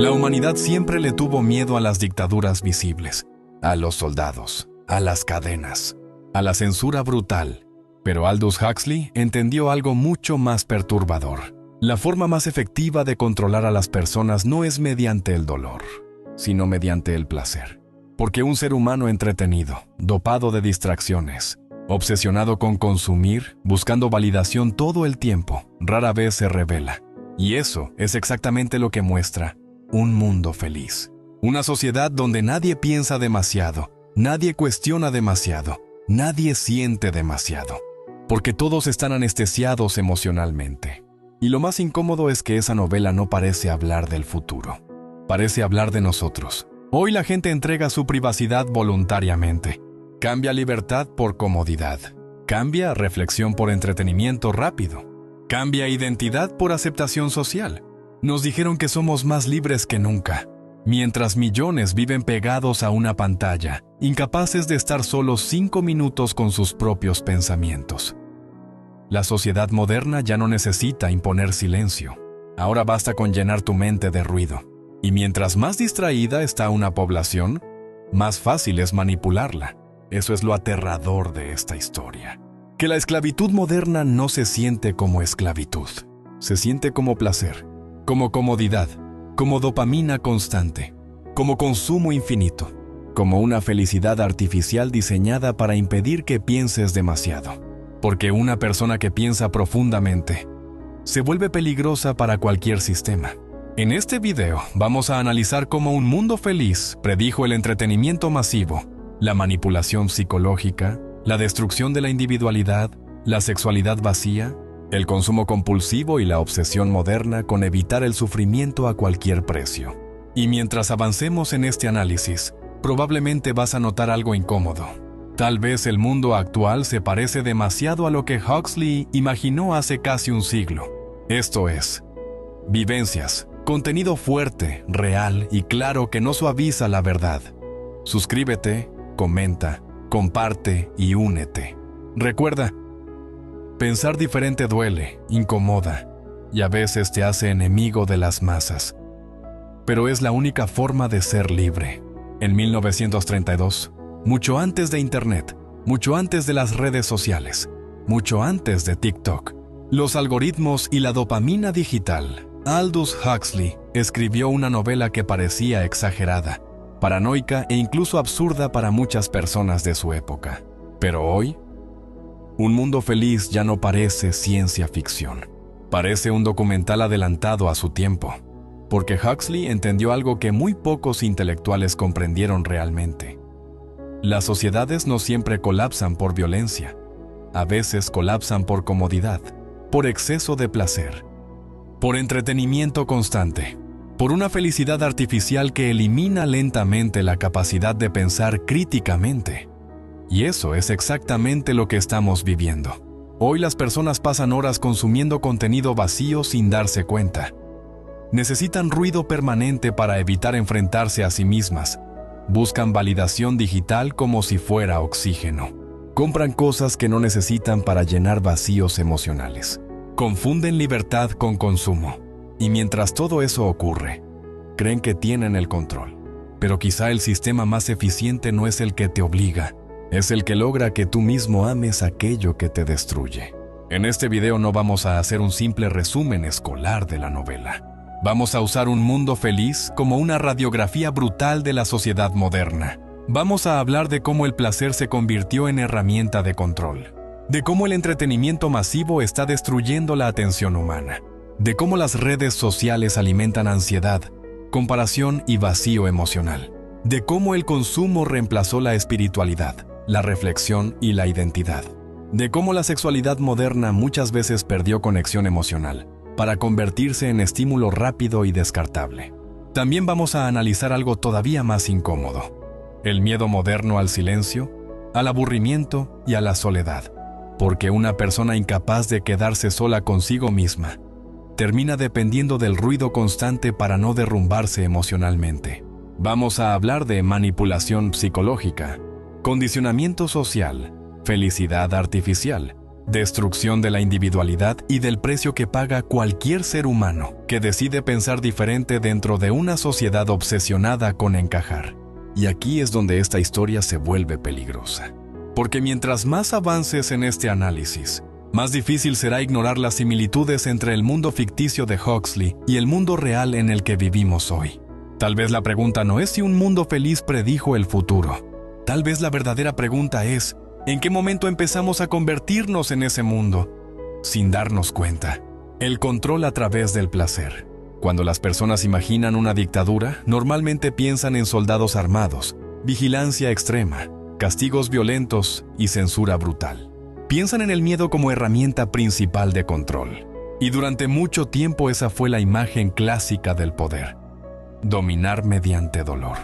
La humanidad siempre le tuvo miedo a las dictaduras visibles, a los soldados, a las cadenas, a la censura brutal. Pero Aldous Huxley entendió algo mucho más perturbador. La forma más efectiva de controlar a las personas no es mediante el dolor, sino mediante el placer. Porque un ser humano entretenido, dopado de distracciones, obsesionado con consumir, buscando validación todo el tiempo, rara vez se revela. Y eso es exactamente lo que muestra un mundo feliz. Una sociedad donde nadie piensa demasiado, nadie cuestiona demasiado, nadie siente demasiado. Porque todos están anestesiados emocionalmente. Y lo más incómodo es que esa novela no parece hablar del futuro. Parece hablar de nosotros. Hoy la gente entrega su privacidad voluntariamente. Cambia libertad por comodidad. Cambia reflexión por entretenimiento rápido. Cambia identidad por aceptación social. Nos dijeron que somos más libres que nunca, mientras millones viven pegados a una pantalla, incapaces de estar solos 5 minutos con sus propios pensamientos. La sociedad moderna ya no necesita imponer silencio. Ahora basta con llenar tu mente de ruido. Y mientras más distraída está una población, más fácil es manipularla. Eso es lo aterrador de esta historia. Que la esclavitud moderna no se siente como esclavitud. Se siente como placer, como comodidad, como dopamina constante, como consumo infinito, como una felicidad artificial diseñada para impedir que pienses demasiado. Porque una persona que piensa profundamente se vuelve peligrosa para cualquier sistema. En este video vamos a analizar cómo un mundo feliz predijo el entretenimiento masivo, la manipulación psicológica, la destrucción de la individualidad, la sexualidad vacía, el consumo compulsivo y la obsesión moderna con evitar el sufrimiento a cualquier precio. Y mientras avancemos en este análisis, probablemente vas a notar algo incómodo. Tal vez el mundo actual se parece demasiado a lo que Huxley imaginó hace casi un siglo. Esto es, vivencias, contenido fuerte, real y claro que no suaviza la verdad. Suscríbete, comenta, comparte y únete. Recuerda, pensar diferente duele, incomoda y a veces te hace enemigo de las masas. Pero es la única forma de ser libre. En 1932, mucho antes de Internet, mucho antes de las redes sociales, mucho antes de TikTok, los algoritmos y la dopamina digital, Aldous Huxley escribió una novela que parecía exagerada, paranoica e incluso absurda para muchas personas de su época. Pero hoy, Un mundo feliz ya no parece ciencia ficción. Parece un documental adelantado a su tiempo, porque Huxley entendió algo que muy pocos intelectuales comprendieron realmente. Las sociedades no siempre colapsan por violencia. A veces colapsan por comodidad, por exceso de placer, por entretenimiento constante, por una felicidad artificial que elimina lentamente la capacidad de pensar críticamente. Y eso es exactamente lo que estamos viviendo. Hoy las personas pasan horas consumiendo contenido vacío sin darse cuenta. Necesitan ruido permanente para evitar enfrentarse a sí mismas. Buscan validación digital como si fuera oxígeno. Compran cosas que no necesitan para llenar vacíos emocionales. Confunden libertad con consumo. Y mientras todo eso ocurre, creen que tienen el control. Pero quizá el sistema más eficiente no es el que te obliga, es el que logra que tú mismo ames aquello que te destruye. En este video no vamos a hacer un simple resumen escolar de la novela. Vamos a usar Un mundo feliz como una radiografía brutal de la sociedad moderna. Vamos a hablar de cómo el placer se convirtió en herramienta de control, de cómo el entretenimiento masivo está destruyendo la atención humana, de cómo las redes sociales alimentan ansiedad, comparación y vacío emocional, de cómo el consumo reemplazó la espiritualidad, la reflexión y la identidad, de cómo la sexualidad moderna muchas veces perdió conexión emocional para convertirse en estímulo rápido y descartable. También vamos a analizar algo todavía más incómodo: el miedo moderno al silencio, al aburrimiento y a la soledad, porque una persona incapaz de quedarse sola consigo misma termina dependiendo del ruido constante para no derrumbarse emocionalmente. Vamos a hablar de manipulación psicológica, condicionamiento social, felicidad artificial, destrucción de la individualidad y del precio que paga cualquier ser humano que decide pensar diferente dentro de una sociedad obsesionada con encajar. Y aquí es donde esta historia se vuelve peligrosa. Porque mientras más avances en este análisis, más difícil será ignorar las similitudes entre el mundo ficticio de Huxley y el mundo real en el que vivimos hoy. Tal vez la pregunta no es si un mundo feliz predijo el futuro. Tal vez la verdadera pregunta es, ¿en qué momento empezamos a convertirnos en ese mundo? Sin darnos cuenta. El control a través del placer. Cuando las personas imaginan una dictadura, normalmente piensan en soldados armados, vigilancia extrema, castigos violentos y censura brutal. Piensan en el miedo como herramienta principal de control. Y durante mucho tiempo esa fue la imagen clásica del poder. Dominar mediante dolor.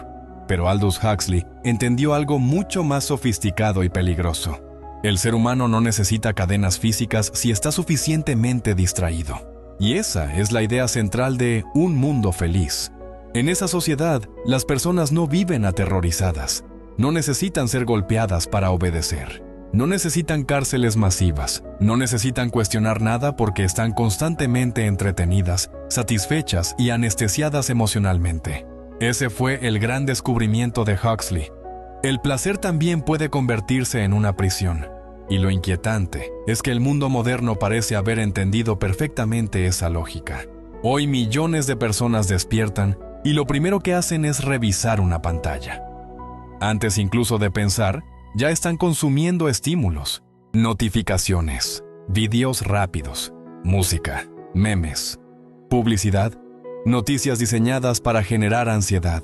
Pero Aldous Huxley entendió algo mucho más sofisticado y peligroso. El ser humano no necesita cadenas físicas si está suficientemente distraído. Y esa es la idea central de un mundo feliz. En esa sociedad, las personas no viven aterrorizadas. No necesitan ser golpeadas para obedecer. No necesitan cárceles masivas. No necesitan cuestionar nada porque están constantemente entretenidas, satisfechas y anestesiadas emocionalmente. Ese fue el gran descubrimiento de Huxley. El placer también puede convertirse en una prisión. Y lo inquietante es que el mundo moderno parece haber entendido perfectamente esa lógica. Hoy millones de personas despiertan y lo primero que hacen es revisar una pantalla. Antes incluso de pensar, ya están consumiendo estímulos, notificaciones, videos rápidos, música, memes, publicidad, noticias diseñadas para generar ansiedad,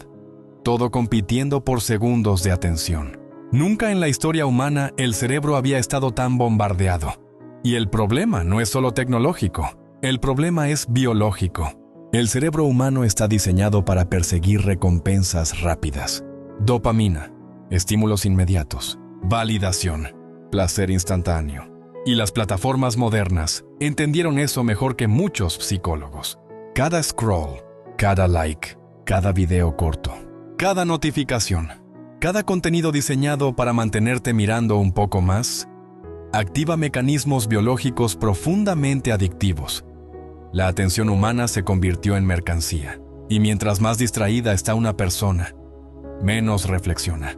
todo compitiendo por segundos de atención. Nunca en la historia humana el cerebro había estado tan bombardeado. Y el problema no es solo tecnológico, el problema es biológico. El cerebro humano está diseñado para perseguir recompensas rápidas. Dopamina, estímulos inmediatos, validación, placer instantáneo. Y las plataformas modernas entendieron eso mejor que muchos psicólogos. Cada scroll, cada like, cada video corto, cada notificación, cada contenido diseñado para mantenerte mirando un poco más, activa mecanismos biológicos profundamente adictivos. La atención humana se convirtió en mercancía, y mientras más distraída está una persona, menos reflexiona.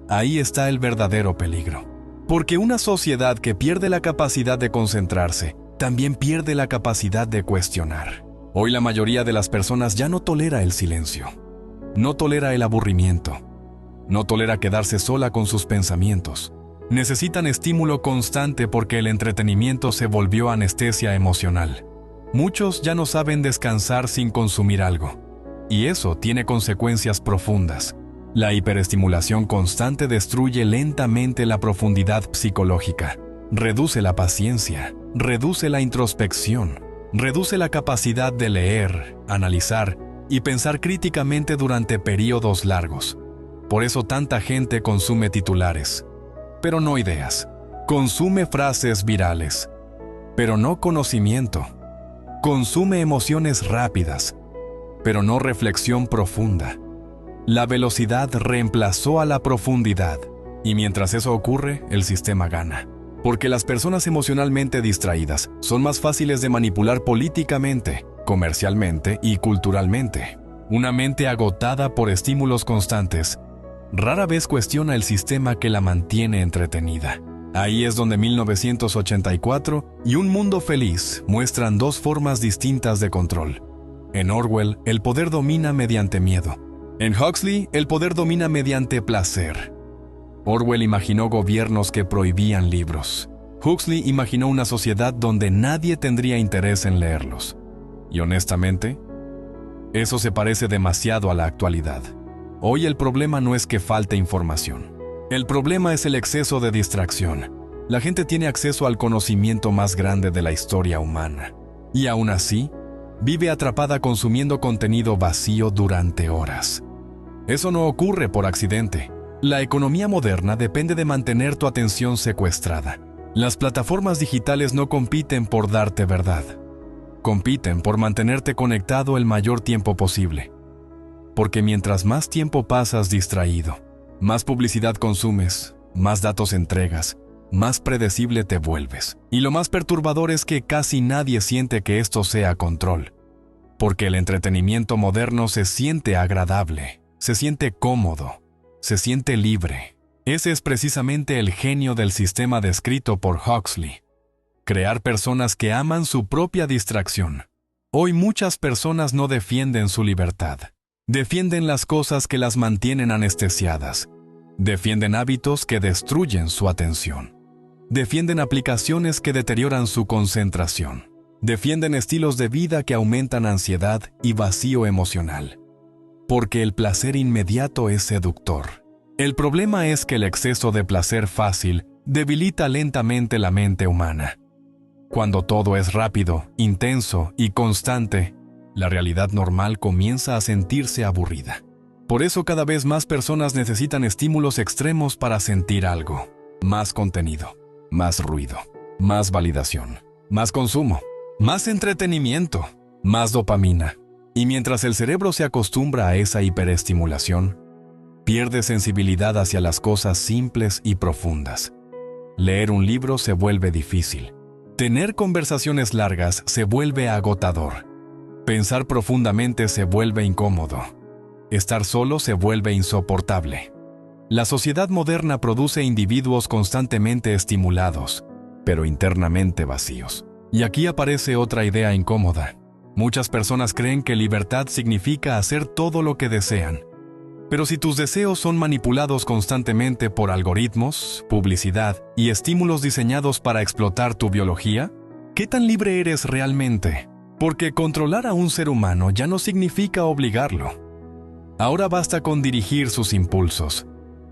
Ahí está el verdadero peligro. Porque una sociedad que pierde la capacidad de concentrarse, también pierde la capacidad de cuestionar. Hoy la mayoría de las personas ya no tolera el silencio, no tolera el aburrimiento, no tolera quedarse sola con sus pensamientos. Necesitan estímulo constante porque el entretenimiento se volvió anestesia emocional. Muchos ya no saben descansar sin consumir algo, y eso tiene consecuencias profundas. La hiperestimulación constante destruye lentamente la profundidad psicológica, reduce la paciencia, reduce la introspección, reduce la capacidad de leer, analizar y pensar críticamente durante periodos largos. Por eso tanta gente consume titulares, pero no ideas. Consume frases virales, pero no conocimiento. Consume emociones rápidas, pero no reflexión profunda. La velocidad reemplazó a la profundidad, y mientras eso ocurre, el sistema gana. Porque las personas emocionalmente distraídas son más fáciles de manipular políticamente, comercialmente y culturalmente. Una mente agotada por estímulos constantes rara vez cuestiona el sistema que la mantiene entretenida. Ahí es donde 1984 y Un Mundo Feliz muestran dos formas distintas de control. En Orwell, el poder domina mediante miedo. En Huxley, el poder domina mediante placer. Orwell imaginó gobiernos que prohibían libros. Huxley imaginó una sociedad donde nadie tendría interés en leerlos. Y honestamente, eso se parece demasiado a la actualidad. Hoy el problema no es que falte información. El problema es el exceso de distracción. La gente tiene acceso al conocimiento más grande de la historia humana. Y aún así, vive atrapada consumiendo contenido vacío durante horas. Eso no ocurre por accidente. La economía moderna depende de mantener tu atención secuestrada. Las plataformas digitales no compiten por darte verdad. Compiten por mantenerte conectado el mayor tiempo posible. Porque mientras más tiempo pasas distraído, más publicidad consumes, más datos entregas, más predecible te vuelves. Y lo más perturbador es que casi nadie siente que esto sea control, porque el entretenimiento moderno se siente agradable, se siente cómodo, se siente libre. Ese es precisamente el genio del sistema descrito por Huxley. Crear personas que aman su propia distracción. Hoy muchas personas no defienden su libertad. Defienden las cosas que las mantienen anestesiadas. Defienden hábitos que destruyen su atención. Defienden aplicaciones que deterioran su concentración. Defienden estilos de vida que aumentan ansiedad y vacío emocional. Porque el placer inmediato es seductor. El problema es que el exceso de placer fácil debilita lentamente la mente humana. Cuando todo es rápido, intenso y constante, la realidad normal comienza a sentirse aburrida. Por eso cada vez más personas necesitan estímulos extremos para sentir algo. Más contenido, más ruido, más validación, más consumo, más entretenimiento, más dopamina. Y mientras el cerebro se acostumbra a esa hiperestimulación, pierde sensibilidad hacia las cosas simples y profundas. Leer un libro se vuelve difícil. Tener conversaciones largas se vuelve agotador. Pensar profundamente se vuelve incómodo. Estar solo se vuelve insoportable. La sociedad moderna produce individuos constantemente estimulados, pero internamente vacíos. Y aquí aparece otra idea incómoda. Muchas personas creen que libertad significa hacer todo lo que desean. Pero si tus deseos son manipulados constantemente por algoritmos, publicidad y estímulos diseñados para explotar tu biología, ¿qué tan libre eres realmente? Porque controlar a un ser humano ya no significa obligarlo. Ahora basta con dirigir sus impulsos.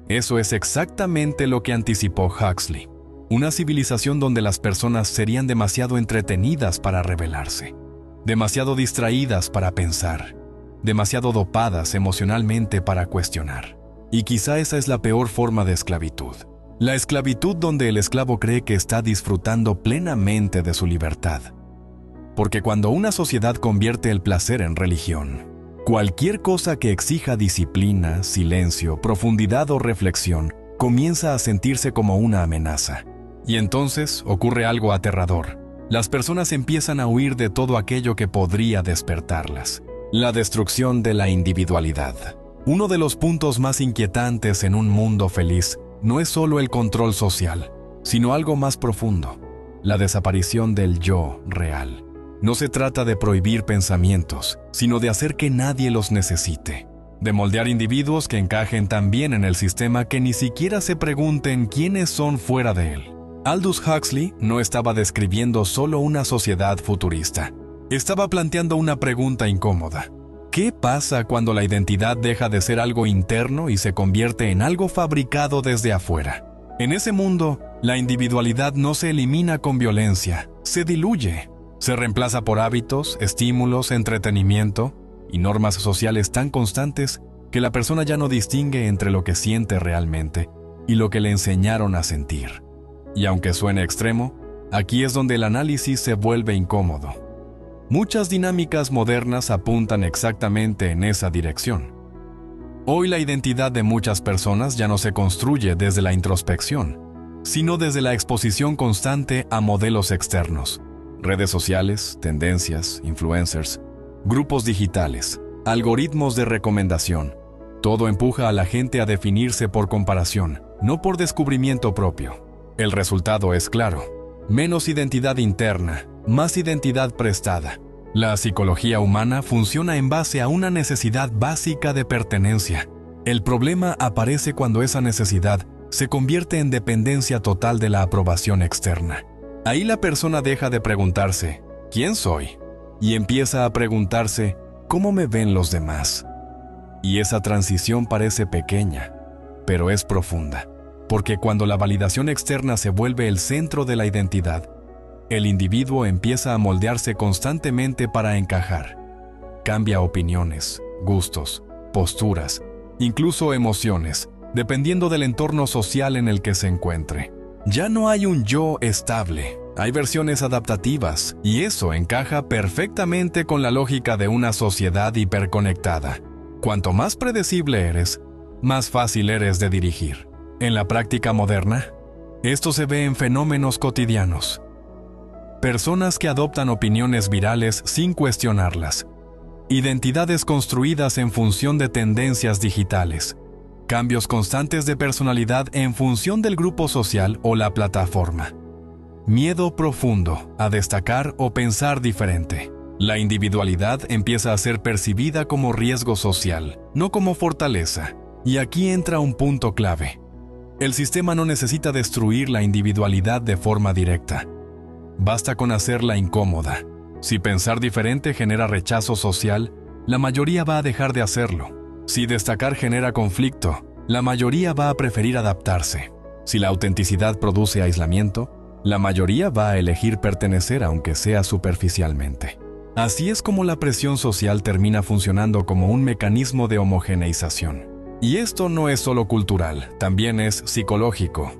Eso es exactamente lo que anticipó Huxley. Una civilización donde las personas serían demasiado entretenidas para rebelarse, demasiado distraídas para pensar, demasiado dopadas emocionalmente para cuestionar. Y quizá esa es la peor forma de esclavitud. La esclavitud donde el esclavo cree que está disfrutando plenamente de su libertad. Porque cuando una sociedad convierte el placer en religión, cualquier cosa que exija disciplina, silencio, profundidad o reflexión comienza a sentirse como una amenaza. Y entonces ocurre algo aterrador. Las personas empiezan a huir de todo aquello que podría despertarlas. La destrucción de la individualidad. Uno de los puntos más inquietantes en un mundo feliz no es solo el control social, sino algo más profundo: la desaparición del yo real. No se trata de prohibir pensamientos, sino de hacer que nadie los necesite. De moldear individuos que encajen tan bien en el sistema que ni siquiera se pregunten quiénes son fuera de él. Aldous Huxley no estaba describiendo solo una sociedad futurista. Estaba planteando una pregunta incómoda. ¿Qué pasa cuando la identidad deja de ser algo interno y se convierte en algo fabricado desde afuera? En ese mundo, la individualidad no se elimina con violencia, se diluye. Se reemplaza por hábitos, estímulos, entretenimiento y normas sociales tan constantes que la persona ya no distingue entre lo que siente realmente y lo que le enseñaron a sentir. Y aunque suene extremo, aquí es donde el análisis se vuelve incómodo. Muchas dinámicas modernas apuntan exactamente en esa dirección. Hoy la identidad de muchas personas ya no se construye desde la introspección, sino desde la exposición constante a modelos externos. Redes sociales, tendencias, influencers, grupos digitales, algoritmos de recomendación. Todo empuja a la gente a definirse por comparación, no por descubrimiento propio. El resultado es claro: menos identidad interna, más identidad prestada. La psicología humana funciona en base a una necesidad básica de pertenencia. El problema aparece cuando esa necesidad se convierte en dependencia total de la aprobación externa. Ahí la persona deja de preguntarse ¿quién soy? Y empieza a preguntarse ¿cómo me ven los demás? Y esa transición parece pequeña, pero es profunda. Porque cuando la validación externa se vuelve el centro de la identidad, el individuo empieza a moldearse constantemente para encajar. Cambia opiniones, gustos, posturas, incluso emociones, dependiendo del entorno social en el que se encuentre. Ya no hay un yo estable, hay versiones adaptativas, y eso encaja perfectamente con la lógica de una sociedad hiperconectada. Cuanto más predecible eres, más fácil eres de dirigir. En la práctica moderna, Esto se ve en fenómenos cotidianos. Personas que adoptan opiniones virales sin cuestionarlas. Identidades construidas en función de tendencias digitales. Cambios constantes de personalidad en función del grupo social o la plataforma. Miedo profundo a destacar o pensar diferente. La individualidad empieza a ser percibida como riesgo social, no como fortaleza. Y aquí entra un punto clave. El sistema no necesita destruir la individualidad de forma directa. Basta con hacerla incómoda. Si pensar diferente genera rechazo social, la mayoría va a dejar de hacerlo. Si destacar genera conflicto, la mayoría va a preferir adaptarse. Si la autenticidad produce aislamiento, la mayoría va a elegir pertenecer aunque sea superficialmente. Así es como la presión social termina funcionando como un mecanismo de homogeneización. Y esto no es solo cultural, también es psicológico.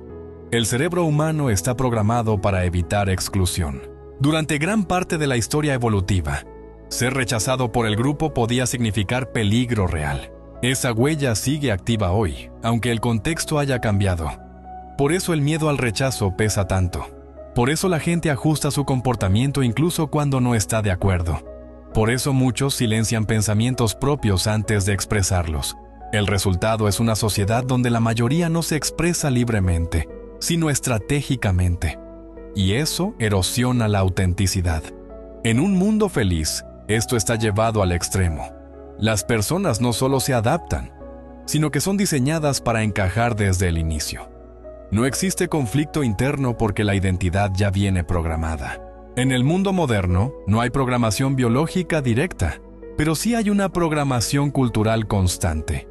El cerebro humano está programado para evitar exclusión. Durante gran parte de la historia evolutiva, ser rechazado por el grupo podía significar peligro real. Esa huella sigue activa hoy, aunque el contexto haya cambiado. Por eso el miedo al rechazo pesa tanto. Por eso la gente ajusta su comportamiento incluso cuando no está de acuerdo. Por eso muchos silencian pensamientos propios antes de expresarlos. El resultado es una sociedad donde la mayoría no se expresa libremente, sino estratégicamente. Y eso erosiona la autenticidad. En un mundo feliz, esto está llevado al extremo. Las personas no solo se adaptan, sino que son diseñadas para encajar desde el inicio. No existe conflicto interno porque la identidad ya viene programada. En el mundo moderno, no hay programación biológica directa, pero sí hay una programación cultural constante.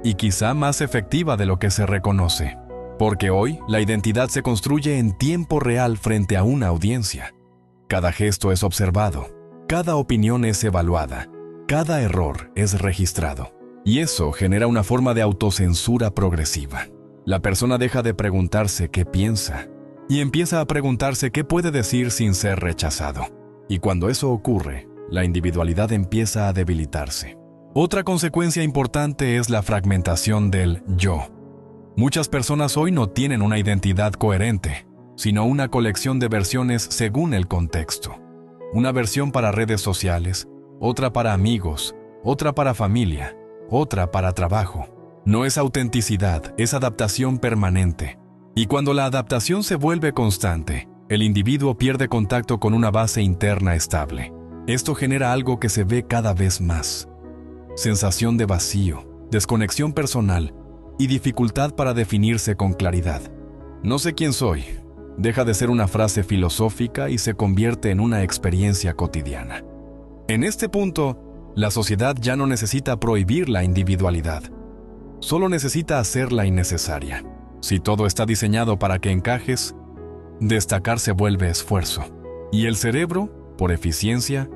Y quizá más efectiva de lo que se reconoce. Porque hoy, la identidad se construye en tiempo real frente a una audiencia. Cada gesto es observado, cada opinión es evaluada, cada error es registrado. Y eso genera una forma de autocensura progresiva. La persona deja de preguntarse qué piensa y empieza a preguntarse qué puede decir sin ser rechazado. Y cuando eso ocurre, la individualidad empieza a debilitarse. Otra consecuencia importante es la fragmentación del yo. Muchas personas hoy no tienen una identidad coherente, sino una colección de versiones según el contexto. Una versión para redes sociales, otra para amigos, otra para familia, otra para trabajo. No es autenticidad, es adaptación permanente. Y cuando la adaptación se vuelve constante, el individuo pierde contacto con una base interna estable. Esto genera algo que se ve cada vez más. Sensación de vacío, desconexión personal y dificultad para definirse con claridad. No sé quién soy. Deja de ser una frase filosófica y se convierte en una experiencia cotidiana. En este punto, la sociedad ya no necesita prohibir la individualidad. Solo necesita hacerla innecesaria. Si todo está diseñado para que encajes, destacar se vuelve esfuerzo. Y el cerebro, por eficiencia,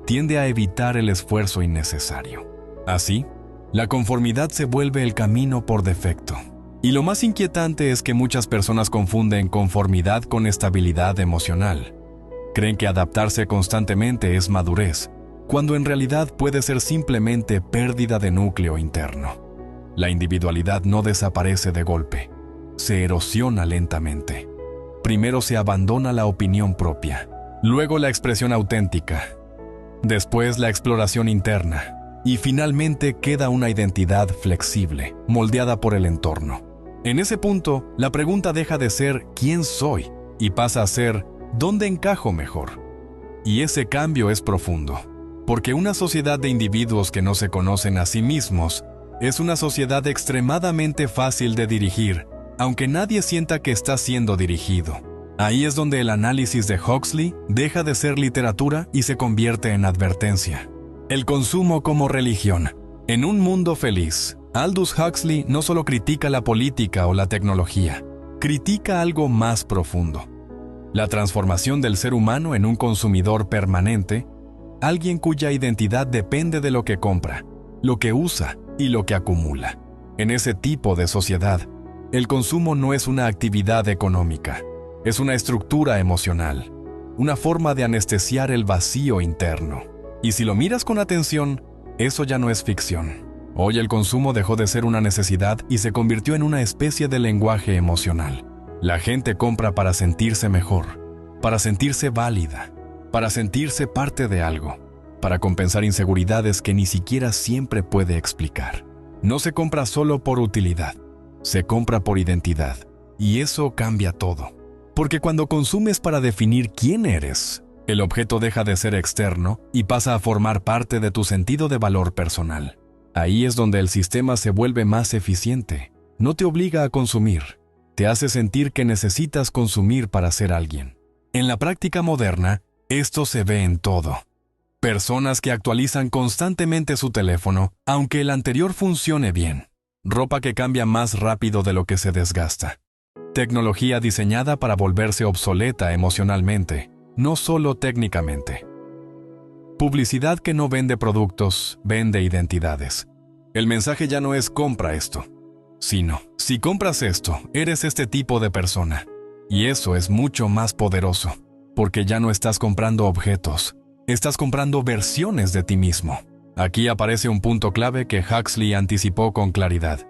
tiende a evitar el esfuerzo innecesario. Así, la conformidad se vuelve el camino por defecto. Y lo más inquietante es que muchas personas confunden conformidad con estabilidad emocional. Creen que adaptarse constantemente es madurez, cuando en realidad puede ser simplemente pérdida de núcleo interno. La individualidad no desaparece de golpe, se erosiona lentamente. Primero se abandona la opinión propia, luego la expresión auténtica, después la exploración interna, y finalmente queda una identidad flexible, moldeada por el entorno. En ese punto, la pregunta deja de ser ¿quién soy? Y pasa a ser ¿dónde encajo mejor? Y ese cambio es profundo, porque una sociedad de individuos que no se conocen a sí mismos es una sociedad extremadamente fácil de dirigir, aunque nadie sienta que está siendo dirigido. Ahí es donde el análisis de Huxley deja de ser literatura y se convierte en advertencia. El consumo como religión. En un mundo feliz, Aldous Huxley no solo critica la política o la tecnología, critica algo más profundo. La transformación del ser humano en un consumidor permanente, alguien cuya identidad depende de lo que compra, lo que usa y lo que acumula. En ese tipo de sociedad, el consumo no es una actividad económica, es una estructura emocional, una forma de anestesiar el vacío interno. Y si lo miras con atención, eso ya no es ficción. Hoy el consumo dejó de ser una necesidad y se convirtió en una especie de lenguaje emocional. La gente compra para sentirse mejor, para sentirse válida, para sentirse parte de algo, para compensar inseguridades que ni siquiera siempre puede explicar. No se compra solo por utilidad, se compra por identidad. Y eso cambia todo. Porque cuando consumes para definir quién eres, el objeto deja de ser externo y pasa a formar parte de tu sentido de valor personal. Ahí es donde el sistema se vuelve más eficiente. No te obliga a consumir, te hace sentir que necesitas consumir para ser alguien. En la práctica moderna, esto se ve en todo. Personas que actualizan constantemente su teléfono, aunque el anterior funcione bien. Ropa que cambia más rápido de lo que se desgasta. Tecnología diseñada para volverse obsoleta emocionalmente, no solo técnicamente. Publicidad que no vende productos, vende identidades. El mensaje ya no es compra esto, sino, si compras esto, eres este tipo de persona. Y eso es mucho más poderoso, porque ya no estás comprando objetos, estás comprando versiones de ti mismo. Aquí aparece un punto clave que Huxley anticipó con claridad.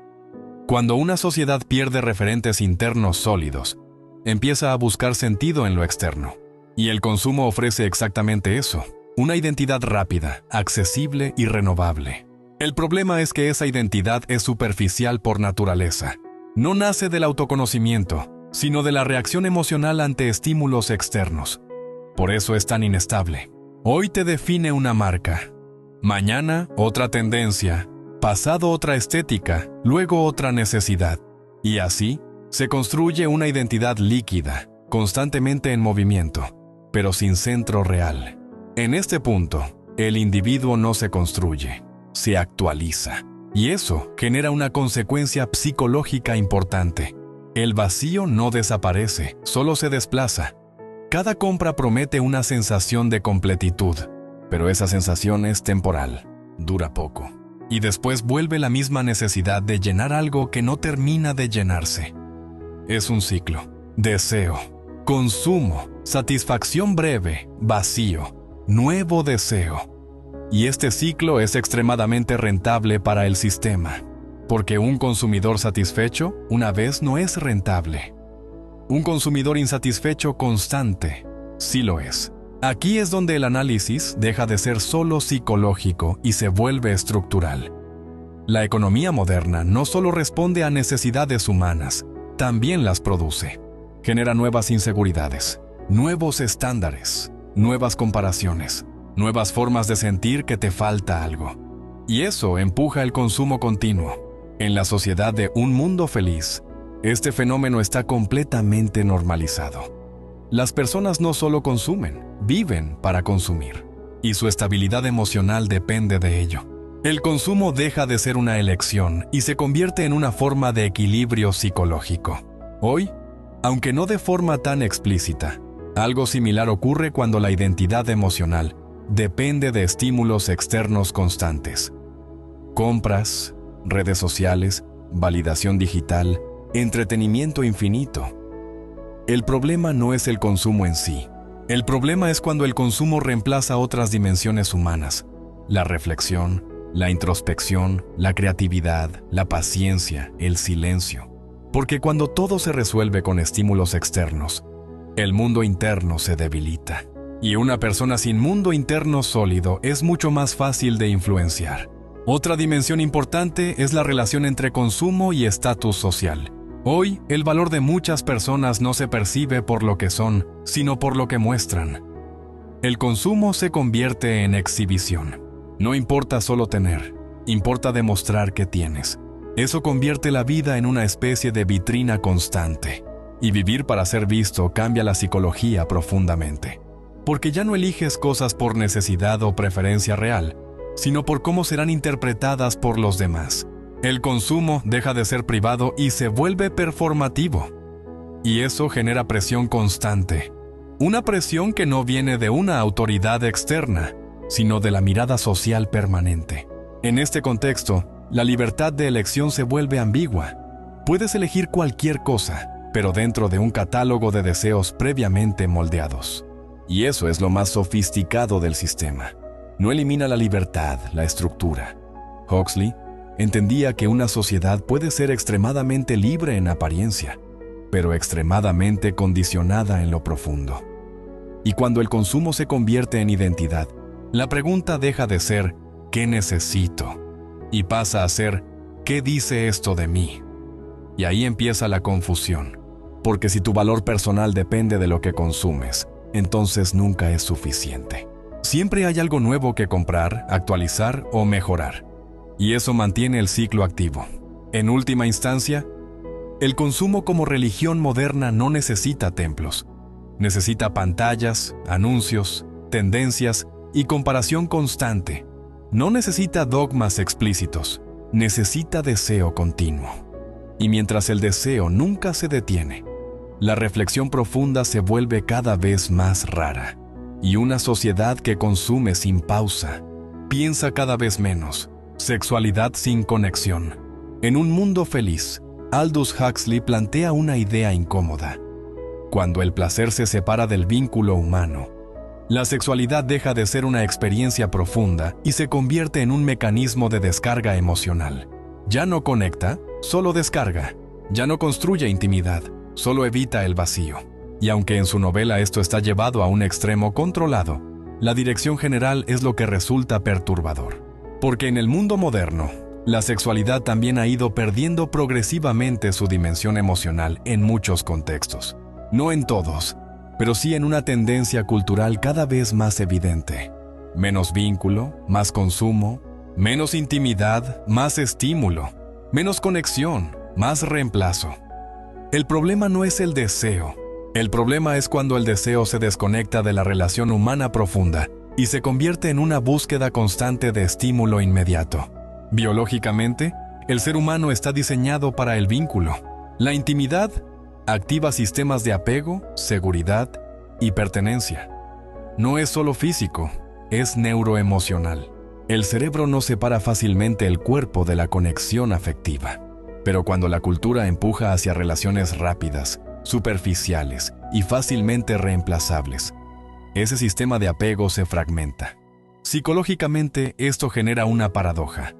Cuando una sociedad pierde referentes internos sólidos, empieza a buscar sentido en lo externo. Y el consumo ofrece exactamente eso, una identidad rápida, accesible y renovable. El problema es que esa identidad es superficial por naturaleza. No nace del autoconocimiento, sino de la reacción emocional ante estímulos externos. Por eso es tan inestable. Hoy te define una marca. Mañana, otra tendencia. Pasado, otra estética. Luego, otra necesidad. Y así, se construye una identidad líquida, constantemente en movimiento, pero sin centro real. En este punto, el individuo no se construye, se actualiza. Y eso genera una consecuencia psicológica importante. El vacío no desaparece, solo se desplaza. Cada compra promete una sensación de completitud, pero esa sensación es temporal, dura poco. Y después vuelve la misma necesidad de llenar algo que no termina de llenarse. Es un ciclo. Deseo, consumo, satisfacción breve, vacío, nuevo deseo. Y este ciclo es extremadamente rentable para el sistema, porque un consumidor satisfecho una vez no es rentable. Un consumidor insatisfecho constante, sí lo es. Aquí es donde el análisis deja de ser solo psicológico y se vuelve estructural. La economía moderna no solo responde a necesidades humanas, también las produce. Genera nuevas inseguridades, nuevos estándares, nuevas comparaciones, nuevas formas de sentir que te falta algo. Y eso empuja el consumo continuo. En la sociedad de un mundo feliz, este fenómeno está completamente normalizado. Las personas no solo consumen, viven para consumir. Y su estabilidad emocional depende de ello. El consumo deja de ser una elección y se convierte en una forma de equilibrio psicológico. Hoy, aunque no de forma tan explícita, algo similar ocurre cuando la identidad emocional depende de estímulos externos constantes. Compras, redes sociales, validación digital, entretenimiento infinito. El problema no es el consumo en sí. El problema es cuando el consumo reemplaza otras dimensiones humanas. La reflexión, la introspección, la creatividad, la paciencia, el silencio. Porque cuando todo se resuelve con estímulos externos, el mundo interno se debilita. Y una persona sin mundo interno sólido es mucho más fácil de influenciar. Otra dimensión importante es la relación entre consumo y estatus social. Hoy, el valor de muchas personas no se percibe por lo que son, sino por lo que muestran. El consumo se convierte en exhibición. No importa solo tener, importa demostrar que tienes. Eso convierte la vida en una especie de vitrina constante. Y vivir para ser visto cambia la psicología profundamente. Porque ya no eliges cosas por necesidad o preferencia real, sino por cómo serán interpretadas por los demás. El consumo deja de ser privado y se vuelve performativo. Y eso genera presión constante. Una presión que no viene de una autoridad externa, sino de la mirada social permanente. En este contexto, la libertad de elección se vuelve ambigua. Puedes elegir cualquier cosa, pero dentro de un catálogo de deseos previamente moldeados. Y eso es lo más sofisticado del sistema. No elimina la libertad, la estructura. Huxley entendía que una sociedad puede ser extremadamente libre en apariencia, pero extremadamente condicionada en lo profundo. Y cuando el consumo se convierte en identidad, la pregunta deja de ser ¿qué necesito? Y pasa a ser ¿qué dice esto de mí? Y ahí empieza la confusión, porque si tu valor personal depende de lo que consumes, entonces nunca es suficiente. Siempre hay algo nuevo que comprar, actualizar o mejorar, y eso mantiene el ciclo activo. En última instancia, el consumo como religión moderna no necesita templos. Necesita pantallas, anuncios, tendencias y comparación constante. No necesita dogmas explícitos, necesita deseo continuo. Y mientras el deseo nunca se detiene, la reflexión profunda se vuelve cada vez más rara. Y una sociedad que consume sin pausa, piensa cada vez menos, sexualidad sin conexión. En un mundo feliz, Aldous Huxley plantea una idea incómoda. Cuando el placer se separa del vínculo humano, la sexualidad deja de ser una experiencia profunda y se convierte en un mecanismo de descarga emocional. Ya no conecta, solo descarga. Ya no construye intimidad, solo evita el vacío. Y aunque en su novela esto está llevado a un extremo controlado, la dirección general es lo que resulta perturbador. Porque en el mundo moderno, la sexualidad también ha ido perdiendo progresivamente su dimensión emocional en muchos contextos. No en todos, pero sí en una tendencia cultural cada vez más evidente. Menos vínculo, más consumo, menos intimidad, más estímulo, menos conexión, más reemplazo. El problema no es el deseo. El problema es cuando el deseo se desconecta de la relación humana profunda y se convierte en una búsqueda constante de estímulo inmediato. Biológicamente, el ser humano está diseñado para el vínculo. La intimidad activa sistemas de apego, seguridad y pertenencia. No es solo físico, es neuroemocional. El cerebro no separa fácilmente el cuerpo de la conexión afectiva. Pero cuando la cultura empuja hacia relaciones rápidas, superficiales y fácilmente reemplazables, ese sistema de apego se fragmenta. Psicológicamente, esto genera una paradoja.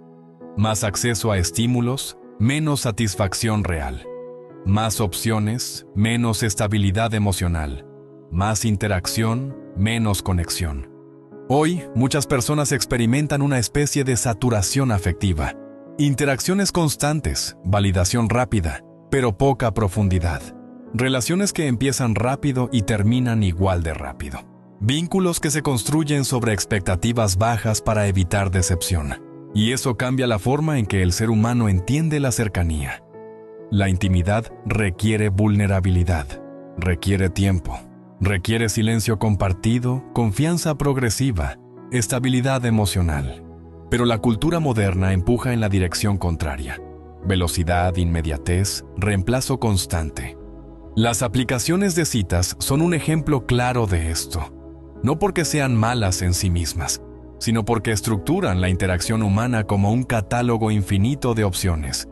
Más acceso a estímulos, menos satisfacción real. Más opciones, menos estabilidad emocional. Más interacción, menos conexión. Hoy, muchas personas experimentan una especie de saturación afectiva. Interacciones constantes, validación rápida, pero poca profundidad. Relaciones que empiezan rápido y terminan igual de rápido. Vínculos que se construyen sobre expectativas bajas para evitar decepción. Y eso cambia la forma en que el ser humano entiende la cercanía. La intimidad requiere vulnerabilidad, requiere tiempo, requiere silencio compartido, confianza progresiva, estabilidad emocional. Pero la cultura moderna empuja en la dirección contraria. Velocidad, inmediatez, reemplazo constante. Las aplicaciones de citas son un ejemplo claro de esto. No porque sean malas en sí mismas, sino porque estructuran la interacción humana como un catálogo infinito de opciones.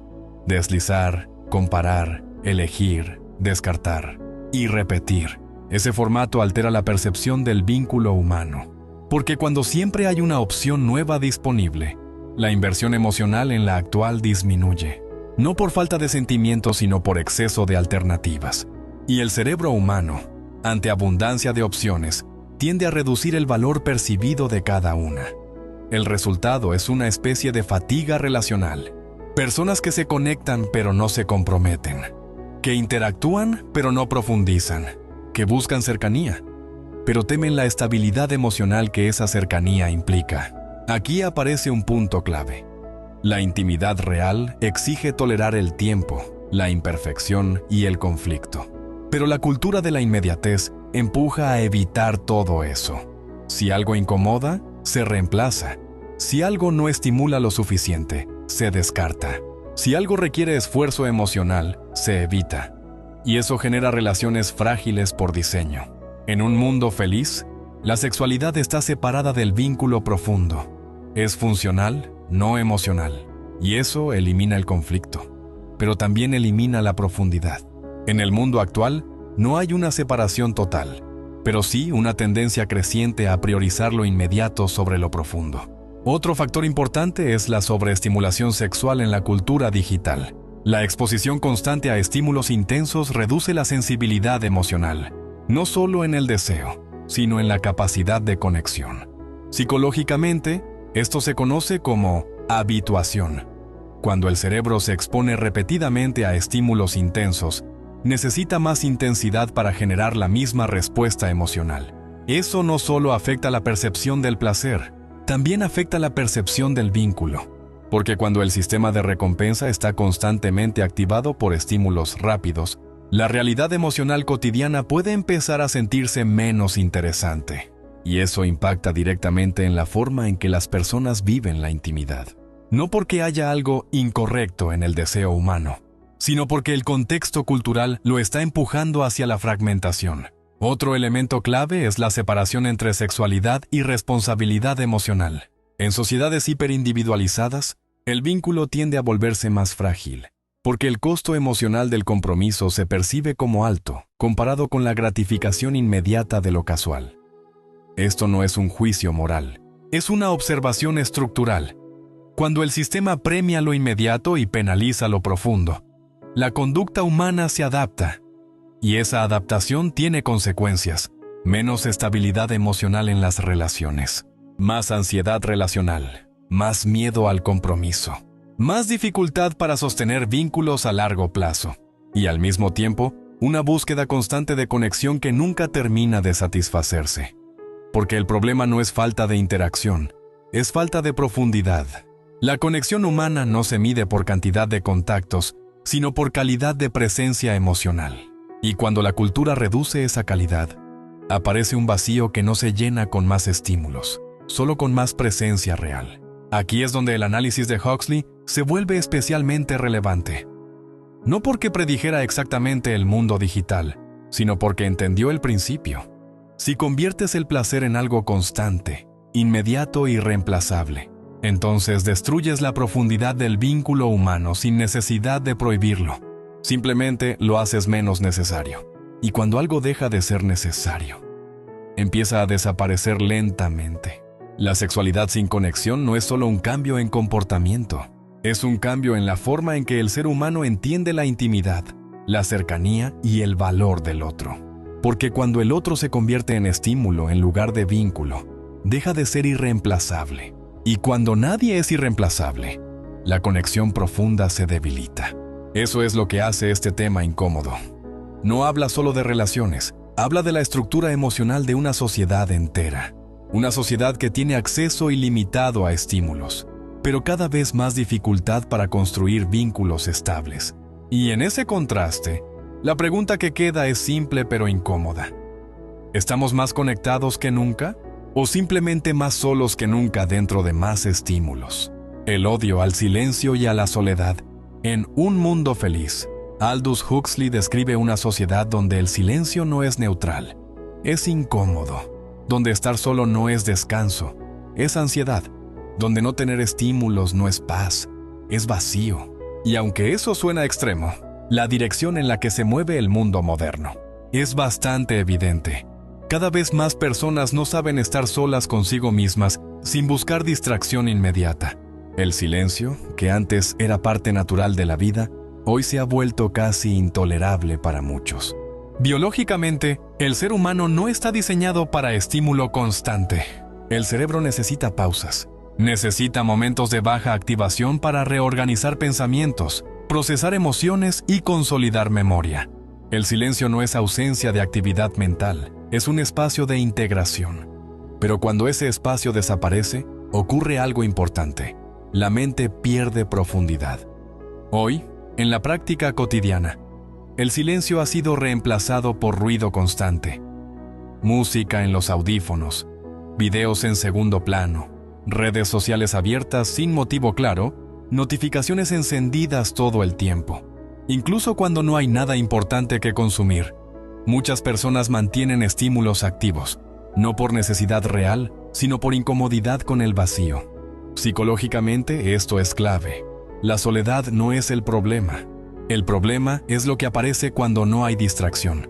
Deslizar, comparar, elegir, descartar y repetir. Ese formato altera la percepción del vínculo humano. Porque cuando siempre hay una opción nueva disponible, la inversión emocional en la actual disminuye. No por falta de sentimientos, sino por exceso de alternativas. Y el cerebro humano, ante abundancia de opciones, tiende a reducir el valor percibido de cada una. El resultado es una especie de fatiga relacional. Personas que se conectan pero no se comprometen, que interactúan pero no profundizan, que buscan cercanía, pero temen la estabilidad emocional que esa cercanía implica. Aquí aparece un punto clave. La intimidad real exige tolerar el tiempo, la imperfección y el conflicto. Pero la cultura de la inmediatez empuja a evitar todo eso. Si algo incomoda, se reemplaza. Si algo no estimula lo suficiente, se descarta. Si algo requiere esfuerzo emocional, se evita. Y eso genera relaciones frágiles por diseño. En un mundo feliz, la sexualidad está separada del vínculo profundo. Es funcional, no emocional. Y eso elimina el conflicto, pero también elimina la profundidad. En el mundo actual, no hay una separación total, pero sí una tendencia creciente a priorizar lo inmediato sobre lo profundo. Otro factor importante es la sobreestimulación sexual en la cultura digital. La exposición constante a estímulos intensos reduce la sensibilidad emocional, no solo en el deseo, sino en la capacidad de conexión. Psicológicamente, esto se conoce como habituación. Cuando el cerebro se expone repetidamente a estímulos intensos, necesita más intensidad para generar la misma respuesta emocional. Eso no solo afecta la percepción del placer, también afecta la percepción del vínculo, porque cuando el sistema de recompensa está constantemente activado por estímulos rápidos, la realidad emocional cotidiana puede empezar a sentirse menos interesante, y eso impacta directamente en la forma en que las personas viven la intimidad. No porque haya algo incorrecto en el deseo humano, sino porque el contexto cultural lo está empujando hacia la fragmentación. Otro elemento clave es la separación entre sexualidad y responsabilidad emocional. En sociedades hiperindividualizadas, el vínculo tiende a volverse más frágil, porque el costo emocional del compromiso se percibe como alto, comparado con la gratificación inmediata de lo casual. Esto no es un juicio moral, es una observación estructural. Cuando el sistema premia lo inmediato y penaliza lo profundo, la conducta humana se adapta, y esa adaptación tiene consecuencias: menos estabilidad emocional en las relaciones, más ansiedad relacional, más miedo al compromiso, más dificultad para sostener vínculos a largo plazo, y al mismo tiempo, una búsqueda constante de conexión que nunca termina de satisfacerse. Porque el problema no es falta de interacción, es falta de profundidad. La conexión humana no se mide por cantidad de contactos, sino por calidad de presencia emocional. Y cuando la cultura reduce esa calidad, aparece un vacío que no se llena con más estímulos, solo con más presencia real. Aquí es donde el análisis de Huxley se vuelve especialmente relevante. No porque predijera exactamente el mundo digital, sino porque entendió el principio. Si conviertes el placer en algo constante, inmediato y reemplazable, entonces destruyes la profundidad del vínculo humano sin necesidad de prohibirlo. Simplemente lo haces menos necesario. Y cuando algo deja de ser necesario, empieza a desaparecer lentamente. La sexualidad sin conexión no es solo un cambio en comportamiento, es un cambio en la forma en que el ser humano entiende la intimidad, la cercanía y el valor del otro. Porque cuando el otro se convierte en estímulo en lugar de vínculo, deja de ser irreemplazable. Y cuando nadie es irreemplazable, la conexión profunda se debilita. Eso es lo que hace este tema incómodo. No habla solo de relaciones, habla de la estructura emocional de una sociedad entera. Una sociedad que tiene acceso ilimitado a estímulos, pero cada vez más dificultad para construir vínculos estables. Y en ese contraste, la pregunta que queda es simple pero incómoda. ¿Estamos más conectados que nunca? ¿O simplemente más solos que nunca dentro de más estímulos? El odio al silencio y a la soledad. En Un mundo feliz, Aldous Huxley describe una sociedad donde el silencio no es neutral, es incómodo, donde estar solo no es descanso, es ansiedad, donde no tener estímulos no es paz, es vacío. Y aunque eso suena extremo, la dirección en la que se mueve el mundo moderno es bastante evidente. Cada vez más personas no saben estar solas consigo mismas sin buscar distracción inmediata. El silencio, que antes era parte natural de la vida, hoy se ha vuelto casi intolerable para muchos. Biológicamente, el ser humano no está diseñado para estímulo constante. El cerebro necesita pausas. Necesita momentos de baja activación para reorganizar pensamientos, procesar emociones y consolidar memoria. El silencio no es ausencia de actividad mental, es un espacio de integración. Pero cuando ese espacio desaparece, ocurre algo importante. La mente pierde profundidad. Hoy, en la práctica cotidiana, el silencio ha sido reemplazado por ruido constante. Música en los audífonos, videos en segundo plano, redes sociales abiertas sin motivo claro, notificaciones encendidas todo el tiempo. Incluso cuando no hay nada importante que consumir, muchas personas mantienen estímulos activos, no por necesidad real, sino por incomodidad con el vacío. Psicológicamente, esto es clave. La soledad no es el problema. El problema es lo que aparece cuando no hay distracción.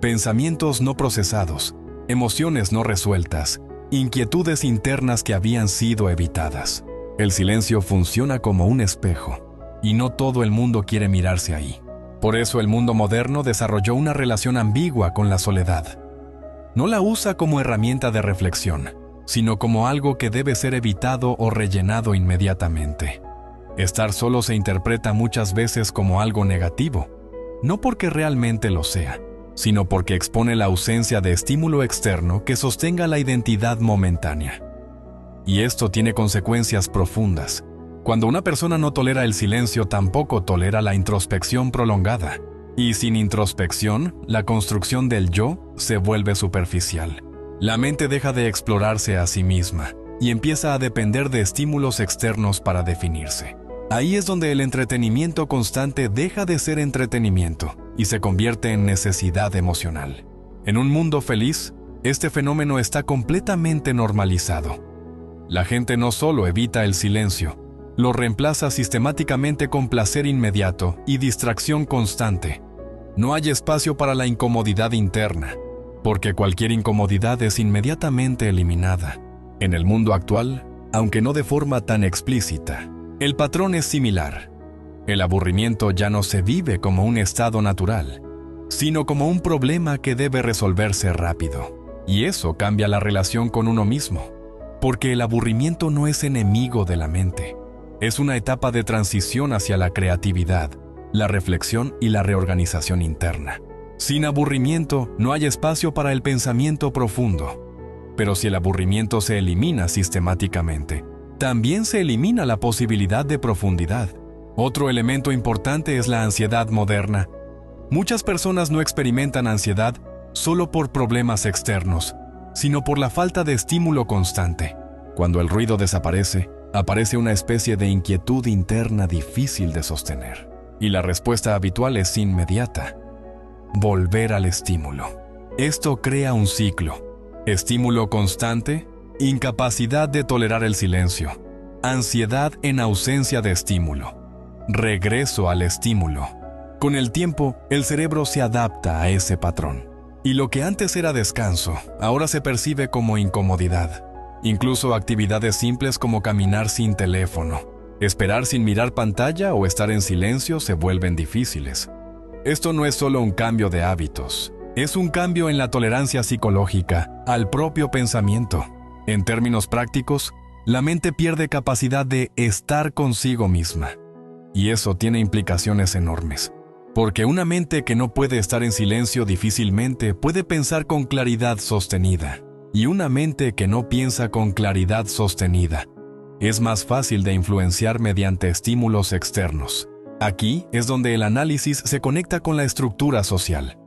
Pensamientos no procesados, emociones no resueltas, inquietudes internas que habían sido evitadas. El silencio funciona como un espejo. y no todo el mundo quiere mirarse ahí. Por eso el mundo moderno desarrolló una relación ambigua con la soledad. No la usa como herramienta de reflexión, sino como algo que debe ser evitado o rellenado inmediatamente. Estar solo se interpreta muchas veces como algo negativo, no porque realmente lo sea, sino porque expone la ausencia de estímulo externo que sostenga la identidad momentánea. Y esto tiene consecuencias profundas. Cuando una persona no tolera el silencio, tampoco tolera la introspección prolongada. Y sin introspección, la construcción del yo se vuelve superficial. La mente deja de explorarse a sí misma y empieza a depender de estímulos externos para definirse. Ahí es donde el entretenimiento constante deja de ser entretenimiento y se convierte en necesidad emocional. En un mundo feliz, este fenómeno está completamente normalizado. La gente no solo evita el silencio, lo reemplaza sistemáticamente con placer inmediato y distracción constante. No hay espacio para la incomodidad interna, porque cualquier incomodidad es inmediatamente eliminada. En el mundo actual, aunque no de forma tan explícita, el patrón es similar. El aburrimiento ya no se vive como un estado natural, sino como un problema que debe resolverse rápido. Y eso cambia la relación con uno mismo, porque el aburrimiento no es enemigo de la mente. Es una etapa de transición hacia la creatividad, la reflexión y la reorganización interna. Sin aburrimiento no hay espacio para el pensamiento profundo. Pero si el aburrimiento se elimina sistemáticamente, también se elimina la posibilidad de profundidad. Otro elemento importante es la ansiedad moderna. Muchas personas no experimentan ansiedad solo por problemas externos, sino por la falta de estímulo constante. Cuando el ruido desaparece, aparece una especie de inquietud interna difícil de sostener. Y la respuesta habitual es inmediata: volver al estímulo. Esto crea un ciclo: estímulo constante, incapacidad de tolerar el silencio, ansiedad en ausencia de estímulo, regreso al estímulo. Con el tiempo, el cerebro se adapta a ese patrón. Y lo que antes era descanso, ahora se percibe como incomodidad. Incluso actividades simples como caminar sin teléfono, esperar sin mirar pantalla o estar en silencio se vuelven difíciles. Esto no es solo un cambio de hábitos, es un cambio en la tolerancia psicológica al propio pensamiento. En términos prácticos, la mente pierde capacidad de estar consigo misma. Y eso tiene implicaciones enormes. Porque una mente que no puede estar en silencio difícilmente puede pensar con claridad sostenida. Y una mente que no piensa con claridad sostenida es más fácil de influenciar mediante estímulos externos. Aquí es donde el análisis se conecta con la estructura social.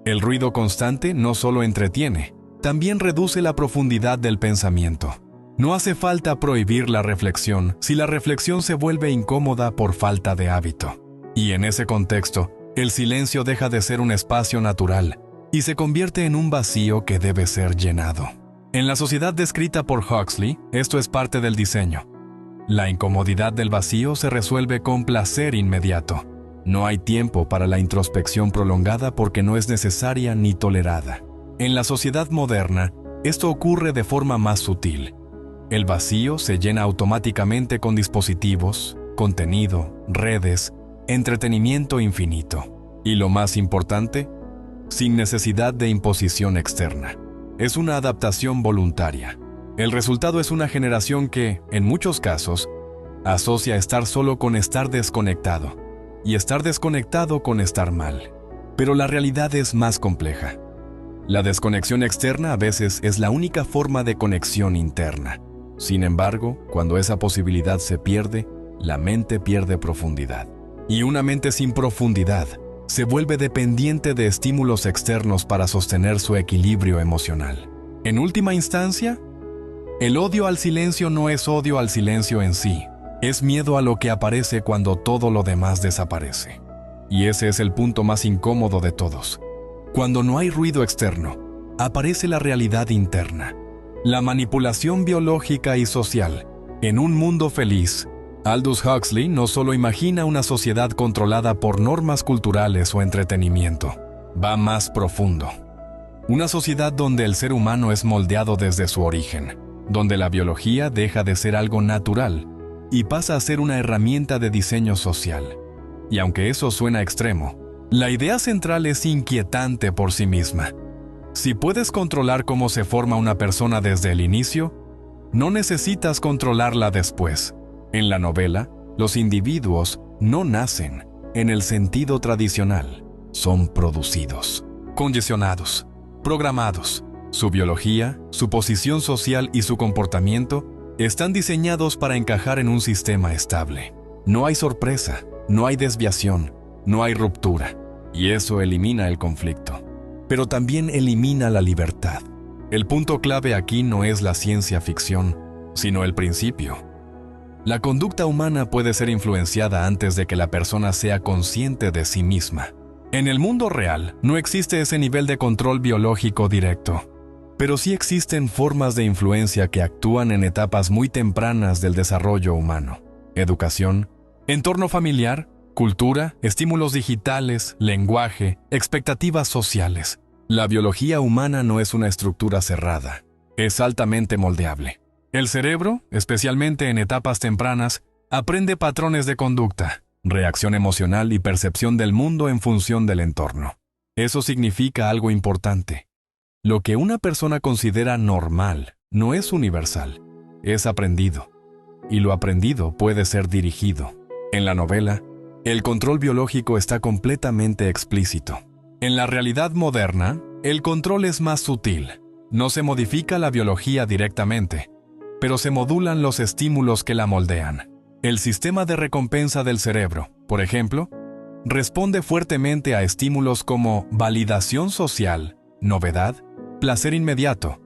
El ruido constante no solo entretiene, también reduce la profundidad del pensamiento. No hace falta prohibir la reflexión si la reflexión se vuelve incómoda por falta de hábito. Y en ese contexto, el silencio deja de ser un espacio natural y se convierte en un vacío que debe ser llenado. En la sociedad descrita por Huxley, esto es parte del diseño. La incomodidad del vacío se resuelve con placer inmediato. No hay tiempo para la introspección prolongada porque no es necesaria ni tolerada. En la sociedad moderna, esto ocurre de forma más sutil. El vacío se llena automáticamente con dispositivos, contenido, redes, entretenimiento infinito. Y lo más importante, sin necesidad de imposición externa. Es una adaptación voluntaria. El resultado es una generación que, en muchos casos, asocia estar solo con estar desconectado, y estar desconectado con estar mal. Pero la realidad es más compleja. La desconexión externa a veces es la única forma de conexión interna. Sin embargo, cuando esa posibilidad se pierde, la mente pierde profundidad. Y una mente sin profundidad se vuelve dependiente de estímulos externos para sostener su equilibrio emocional. En última instancia, el odio al silencio no es odio al silencio en sí, es miedo a lo que aparece cuando todo lo demás desaparece. Y ese es el punto más incómodo de todos. Cuando no hay ruido externo, aparece la realidad interna, la manipulación biológica y social. En un mundo feliz, Aldous Huxley no solo imagina una sociedad controlada por normas culturales o entretenimiento, va más profundo. Una sociedad donde el ser humano es moldeado desde su origen, donde la biología deja de ser algo natural y pasa a ser una herramienta de diseño social. Y aunque eso suena extremo, la idea central es inquietante por sí misma. Si puedes controlar cómo se forma una persona desde el inicio, no necesitas controlarla después. En la novela, los individuos no nacen en el sentido tradicional, son producidos, condicionados, programados. Su biología, su posición social y su comportamiento están diseñados para encajar en un sistema estable. No hay sorpresa, no hay desviación, no hay ruptura, y eso elimina el conflicto. Pero también elimina la libertad. El punto clave aquí no es la ciencia ficción, sino el principio. La conducta humana puede ser influenciada antes de que la persona sea consciente de sí misma. En el mundo real no existe ese nivel de control biológico directo, pero sí existen formas de influencia que actúan en etapas muy tempranas del desarrollo humano. Educación, entorno familiar, cultura, estímulos digitales, lenguaje, expectativas sociales. La biología humana no es una estructura cerrada, es altamente moldeable. El cerebro, especialmente en etapas tempranas, aprende patrones de conducta, reacción emocional y percepción del mundo en función del entorno. Eso significa algo importante. Lo que una persona considera normal no es universal, es aprendido. Y lo aprendido puede ser dirigido. En la novela, el control biológico está completamente explícito. En la realidad moderna, el control es más sutil. No se modifica la biología directamente, pero se modulan los estímulos que la moldean. El sistema de recompensa del cerebro, por ejemplo, responde fuertemente a estímulos como validación social, novedad, placer inmediato,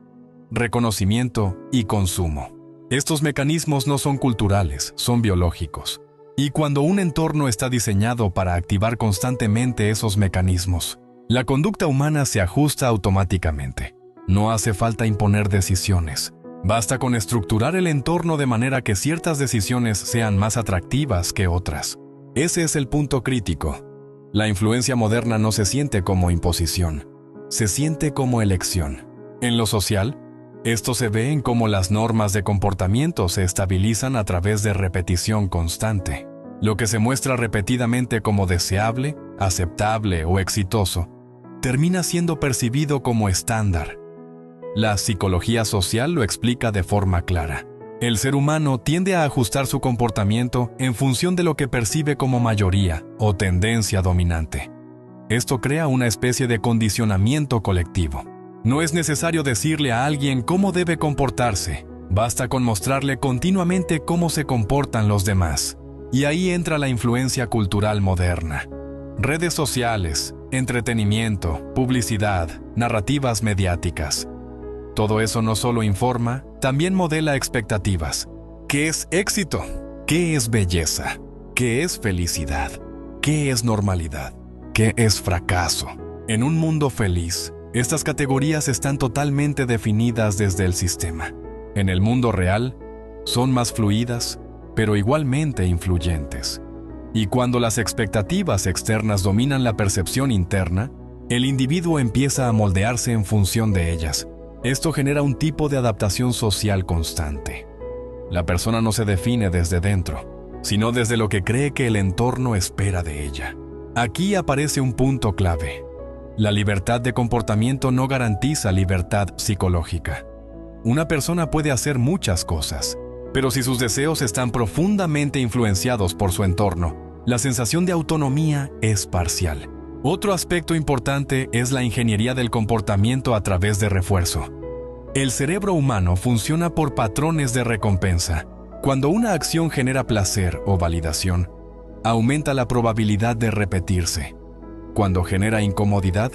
reconocimiento y consumo. Estos mecanismos no son culturales, son biológicos. Y cuando un entorno está diseñado para activar constantemente esos mecanismos, la conducta humana se ajusta automáticamente. No hace falta imponer decisiones. Basta con estructurar el entorno de manera que ciertas decisiones sean más atractivas que otras. Ese es el punto crítico. La influencia moderna no se siente como imposición, se siente como elección. En lo social, esto se ve en cómo las normas de comportamiento se estabilizan a través de repetición constante. Lo que se muestra repetidamente como deseable, aceptable o exitoso, termina siendo percibido como estándar. La psicología social lo explica de forma clara. El ser humano tiende a ajustar su comportamiento en función de lo que percibe como mayoría o tendencia dominante. Esto crea una especie de condicionamiento colectivo. No es necesario decirle a alguien cómo debe comportarse, basta con mostrarle continuamente cómo se comportan los demás. Y ahí entra la influencia cultural moderna. Redes sociales, entretenimiento, publicidad, narrativas mediáticas. Todo eso no solo informa, también modela expectativas. ¿Qué es éxito? ¿Qué es belleza? ¿Qué es felicidad? ¿Qué es normalidad? ¿Qué es fracaso? En un mundo feliz, estas categorías están totalmente definidas desde el sistema. En el mundo real, son más fluidas, pero igualmente influyentes. Y cuando las expectativas externas dominan la percepción interna, el individuo empieza a moldearse en función de ellas. Esto genera un tipo de adaptación social constante. La persona no se define desde dentro, sino desde lo que cree que el entorno espera de ella. Aquí aparece un punto clave. La libertad de comportamiento no garantiza libertad psicológica. Una persona puede hacer muchas cosas, pero si sus deseos están profundamente influenciados por su entorno, la sensación de autonomía es parcial. Otro aspecto importante es la ingeniería del comportamiento a través de refuerzo. El cerebro humano funciona por patrones de recompensa. Cuando una acción genera placer o validación, aumenta la probabilidad de repetirse. Cuando genera incomodidad,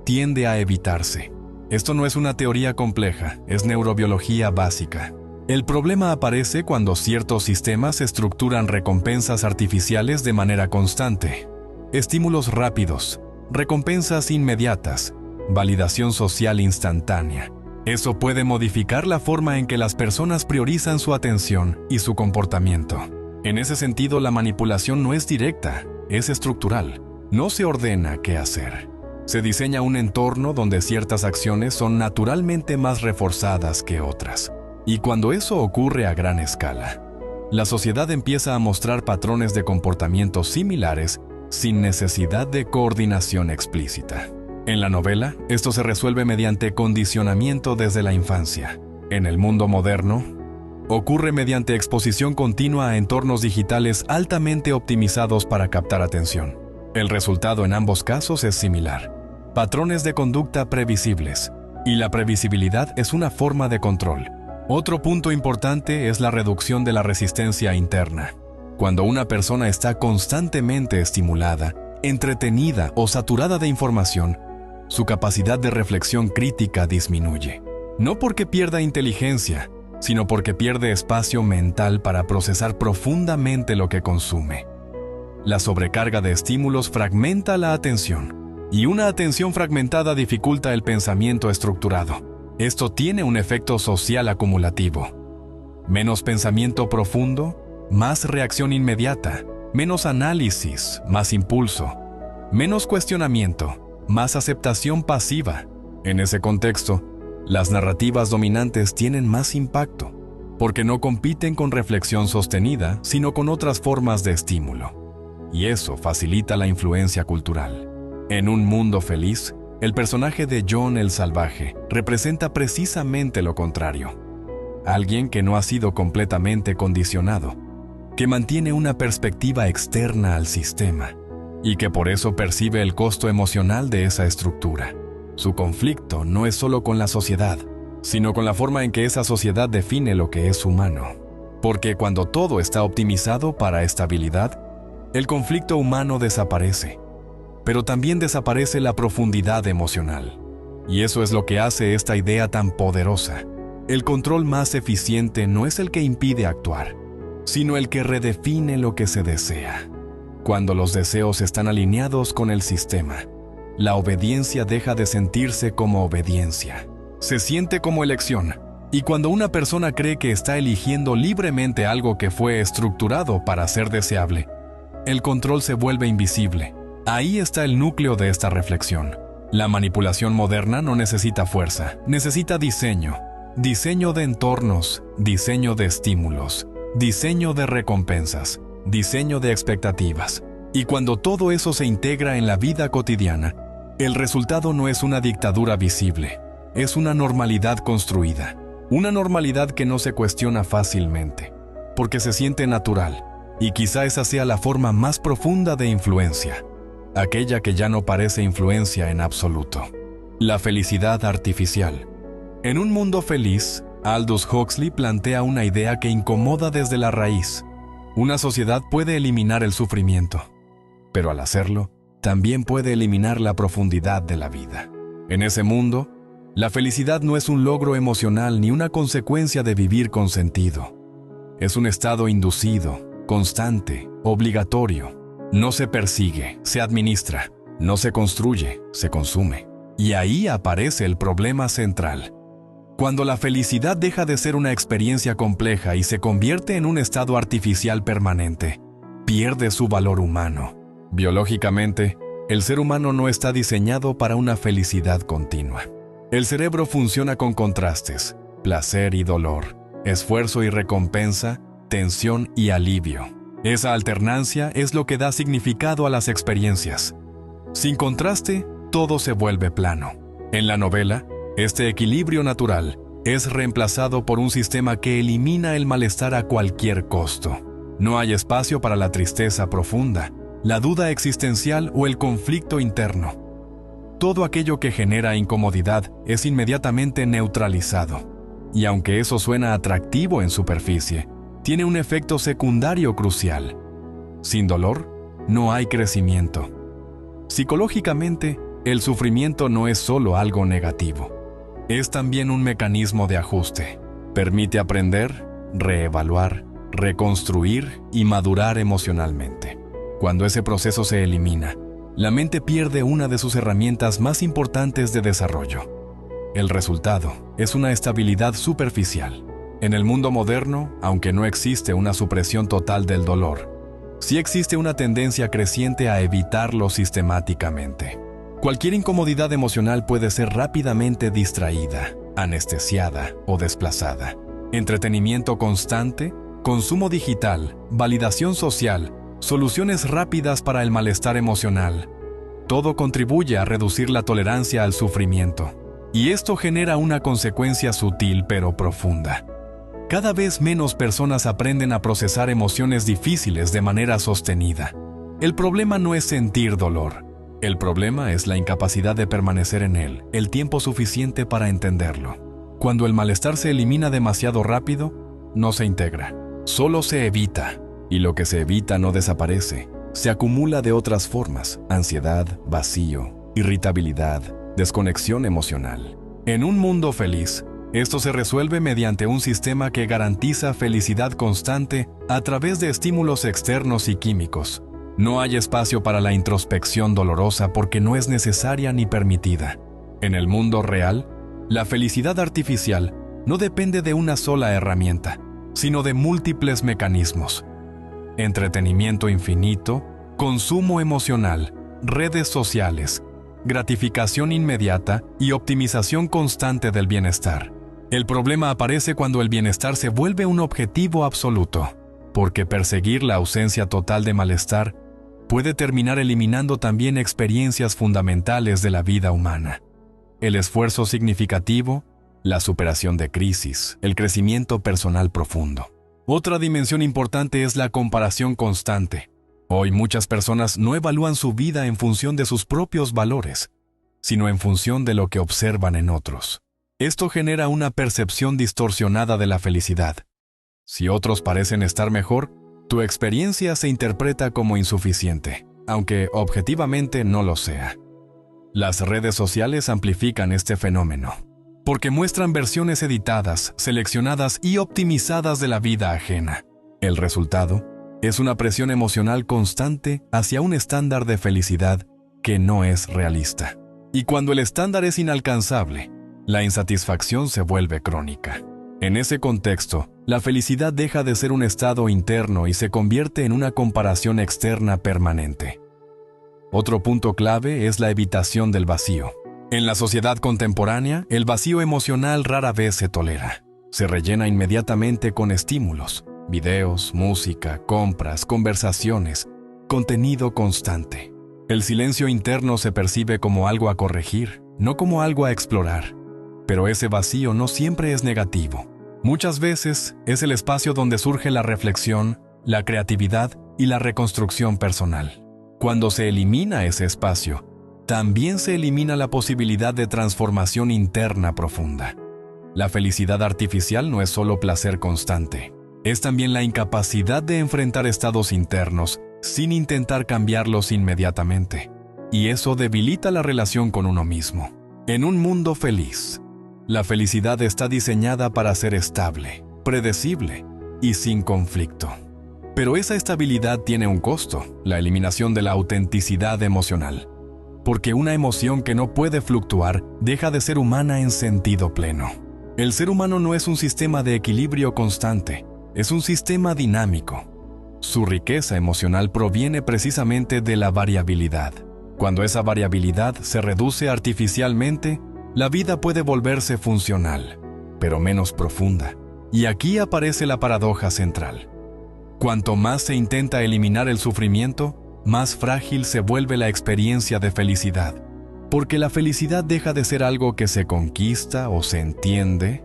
tiende a evitarse. Esto no es una teoría compleja, es neurobiología básica. El problema aparece cuando ciertos sistemas estructuran recompensas artificiales de manera constante. Estímulos rápidos, recompensas inmediatas, validación social instantánea. Eso puede modificar la forma en que las personas priorizan su atención y su comportamiento. En ese sentido, la manipulación no es directa, es estructural. No se ordena qué hacer. Se diseña un entorno donde ciertas acciones son naturalmente más reforzadas que otras. Y cuando eso ocurre a gran escala, la sociedad empieza a mostrar patrones de comportamiento similares sin necesidad de coordinación explícita. En la novela, esto se resuelve mediante condicionamiento desde la infancia. En el mundo moderno, ocurre mediante exposición continua a entornos digitales altamente optimizados para captar atención. El resultado en ambos casos es similar: patrones de conducta previsibles, y la previsibilidad es una forma de control. Otro punto importante es la reducción de la resistencia interna. Cuando una persona está constantemente estimulada, entretenida o saturada de información, su capacidad de reflexión crítica disminuye. No porque pierda inteligencia, sino porque pierde espacio mental para procesar profundamente lo que consume. La sobrecarga de estímulos fragmenta la atención, y una atención fragmentada dificulta el pensamiento estructurado. Esto tiene un efecto social acumulativo. Menos pensamiento profundo, más reacción inmediata, menos análisis, más impulso, menos cuestionamiento, más aceptación pasiva. En ese contexto, las narrativas dominantes tienen más impacto, porque no compiten con reflexión sostenida, sino con otras formas de estímulo. Y eso facilita la influencia cultural. En Un Mundo Feliz, el personaje de John el Salvaje representa precisamente lo contrario. Alguien que no ha sido completamente condicionado, que mantiene una perspectiva externa al sistema, y que por eso percibe el costo emocional de esa estructura. Su conflicto no es solo con la sociedad, sino con la forma en que esa sociedad define lo que es humano. Porque cuando todo está optimizado para estabilidad, el conflicto humano desaparece, pero también desaparece la profundidad emocional. Y eso es lo que hace esta idea tan poderosa. El control más eficiente no es el que impide actuar, sino el que redefine lo que se desea. Cuando los deseos están alineados con el sistema, la obediencia deja de sentirse como obediencia. Se siente como elección. Y cuando una persona cree que está eligiendo libremente algo que fue estructurado para ser deseable, el control se vuelve invisible. Ahí está el núcleo de esta reflexión. La manipulación moderna no necesita fuerza, necesita diseño. Diseño de entornos, diseño de estímulos, diseño de recompensas, diseño de expectativas. Y cuando todo eso se integra en la vida cotidiana, el resultado no es una dictadura visible, es una normalidad construida. Una normalidad que no se cuestiona fácilmente, porque se siente natural. Y quizá esa sea la forma más profunda de influencia, aquella que ya no parece influencia en absoluto. La felicidad artificial. En Un Mundo Feliz, Aldous Huxley plantea una idea que incomoda desde la raíz. Una sociedad puede eliminar el sufrimiento, pero al hacerlo, también puede eliminar la profundidad de la vida. En ese mundo, la felicidad no es un logro emocional ni una consecuencia de vivir con sentido. Es un estado inducido, constante, obligatorio. No se persigue, se administra. No se construye, se consume. Y ahí aparece el problema central. Cuando la felicidad deja de ser una experiencia compleja y se convierte en un estado artificial permanente, pierde su valor humano. Biológicamente, el ser humano no está diseñado para una felicidad continua. El cerebro funciona con contrastes, placer y dolor, esfuerzo y recompensa, tensión y alivio. Esa alternancia es lo que da significado a las experiencias. Sin contraste, todo se vuelve plano. En la novela, este equilibrio natural es reemplazado por un sistema que elimina el malestar a cualquier costo. No hay espacio para la tristeza profunda, la duda existencial o el conflicto interno. Todo aquello que genera incomodidad es inmediatamente neutralizado. Y aunque eso suena atractivo en superficie, tiene un efecto secundario crucial. Sin dolor, no hay crecimiento. Psicológicamente, el sufrimiento no es solo algo negativo. Es también un mecanismo de ajuste. Permite aprender, reevaluar, reconstruir y madurar emocionalmente. Cuando ese proceso se elimina, la mente pierde una de sus herramientas más importantes de desarrollo. El resultado es una estabilidad superficial. En el mundo moderno, aunque no existe una supresión total del dolor, sí existe una tendencia creciente a evitarlo sistemáticamente. Cualquier incomodidad emocional puede ser rápidamente distraída, anestesiada o desplazada. Entretenimiento constante, consumo digital, validación social, soluciones rápidas para el malestar emocional. Todo contribuye a reducir la tolerancia al sufrimiento. Y esto genera una consecuencia sutil pero profunda. Cada vez menos personas aprenden a procesar emociones difíciles de manera sostenida. El problema no es sentir dolor. El problema es la incapacidad de permanecer en él el tiempo suficiente para entenderlo. Cuando el malestar se elimina demasiado rápido, no se integra, solo se evita. Y lo que se evita no desaparece, se acumula de otras formas: ansiedad, vacío, irritabilidad, desconexión emocional. En un mundo feliz, esto se resuelve mediante un sistema que garantiza felicidad constante a través de estímulos externos y químicos. No hay espacio para la introspección dolorosa porque no es necesaria ni permitida. En el mundo real, la felicidad artificial no depende de una sola herramienta, sino de múltiples mecanismos. Entretenimiento infinito, consumo emocional, redes sociales, gratificación inmediata y optimización constante del bienestar. El problema aparece cuando el bienestar se vuelve un objetivo absoluto, porque perseguir la ausencia total de malestar puede terminar eliminando también experiencias fundamentales de la vida humana. El esfuerzo significativo, la superación de crisis, el crecimiento personal profundo. Otra dimensión importante es la comparación constante. Hoy muchas personas no evalúan su vida en función de sus propios valores, sino en función de lo que observan en otros. Esto genera una percepción distorsionada de la felicidad. Si otros parecen estar mejor, tu experiencia se interpreta como insuficiente, aunque objetivamente no lo sea. Las redes sociales amplifican este fenómeno, porque muestran versiones editadas, seleccionadas y optimizadas de la vida ajena. El resultado es una presión emocional constante hacia un estándar de felicidad que no es realista. Y cuando el estándar es inalcanzable, la insatisfacción se vuelve crónica. En ese contexto, la felicidad deja de ser un estado interno y se convierte en una comparación externa permanente. Otro punto clave es la evitación del vacío. En la sociedad contemporánea, el vacío emocional rara vez se tolera. Se rellena inmediatamente con estímulos, videos, música, compras, conversaciones, contenido constante. El silencio interno se percibe como algo a corregir, no como algo a explorar. Pero ese vacío no siempre es negativo. Muchas veces es el espacio donde surge la reflexión, la creatividad y la reconstrucción personal. Cuando se elimina ese espacio, también se elimina la posibilidad de transformación interna profunda. La felicidad artificial no es solo placer constante, es también la incapacidad de enfrentar estados internos sin intentar cambiarlos inmediatamente. Y eso debilita la relación con uno mismo. En un mundo feliz, la felicidad está diseñada para ser estable, predecible y sin conflicto. Pero esa estabilidad tiene un costo: la eliminación de la autenticidad emocional. Porque una emoción que no puede fluctuar deja de ser humana en sentido pleno. El ser humano no es un sistema de equilibrio constante, es un sistema dinámico. Su riqueza emocional proviene precisamente de la variabilidad. Cuando esa variabilidad se reduce artificialmente, la vida puede volverse funcional, pero menos profunda. Y aquí aparece la paradoja central. Cuanto más se intenta eliminar el sufrimiento, más frágil se vuelve la experiencia de felicidad, porque la felicidad deja de ser algo que se conquista o se entiende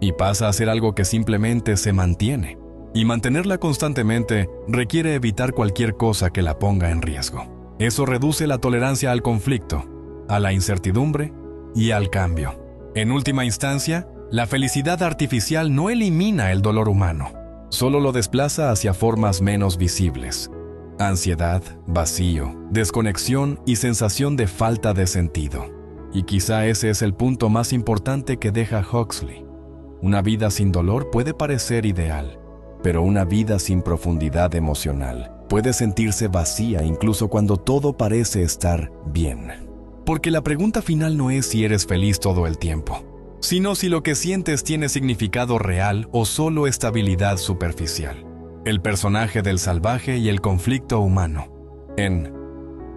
y pasa a ser algo que simplemente se mantiene. Y mantenerla constantemente requiere evitar cualquier cosa que la ponga en riesgo. Eso reduce la tolerancia al conflicto, a la incertidumbre y al cambio. En última instancia, la felicidad artificial no elimina el dolor humano, solo lo desplaza hacia formas menos visibles. Ansiedad, vacío, desconexión y sensación de falta de sentido. Y quizá ese es el punto más importante que deja Huxley. Una vida sin dolor puede parecer ideal, pero una vida sin profundidad emocional puede sentirse vacía incluso cuando todo parece estar bien. Porque la pregunta final no es si eres feliz todo el tiempo, sino si lo que sientes tiene significado real o solo estabilidad superficial. El personaje del salvaje y el conflicto humano. En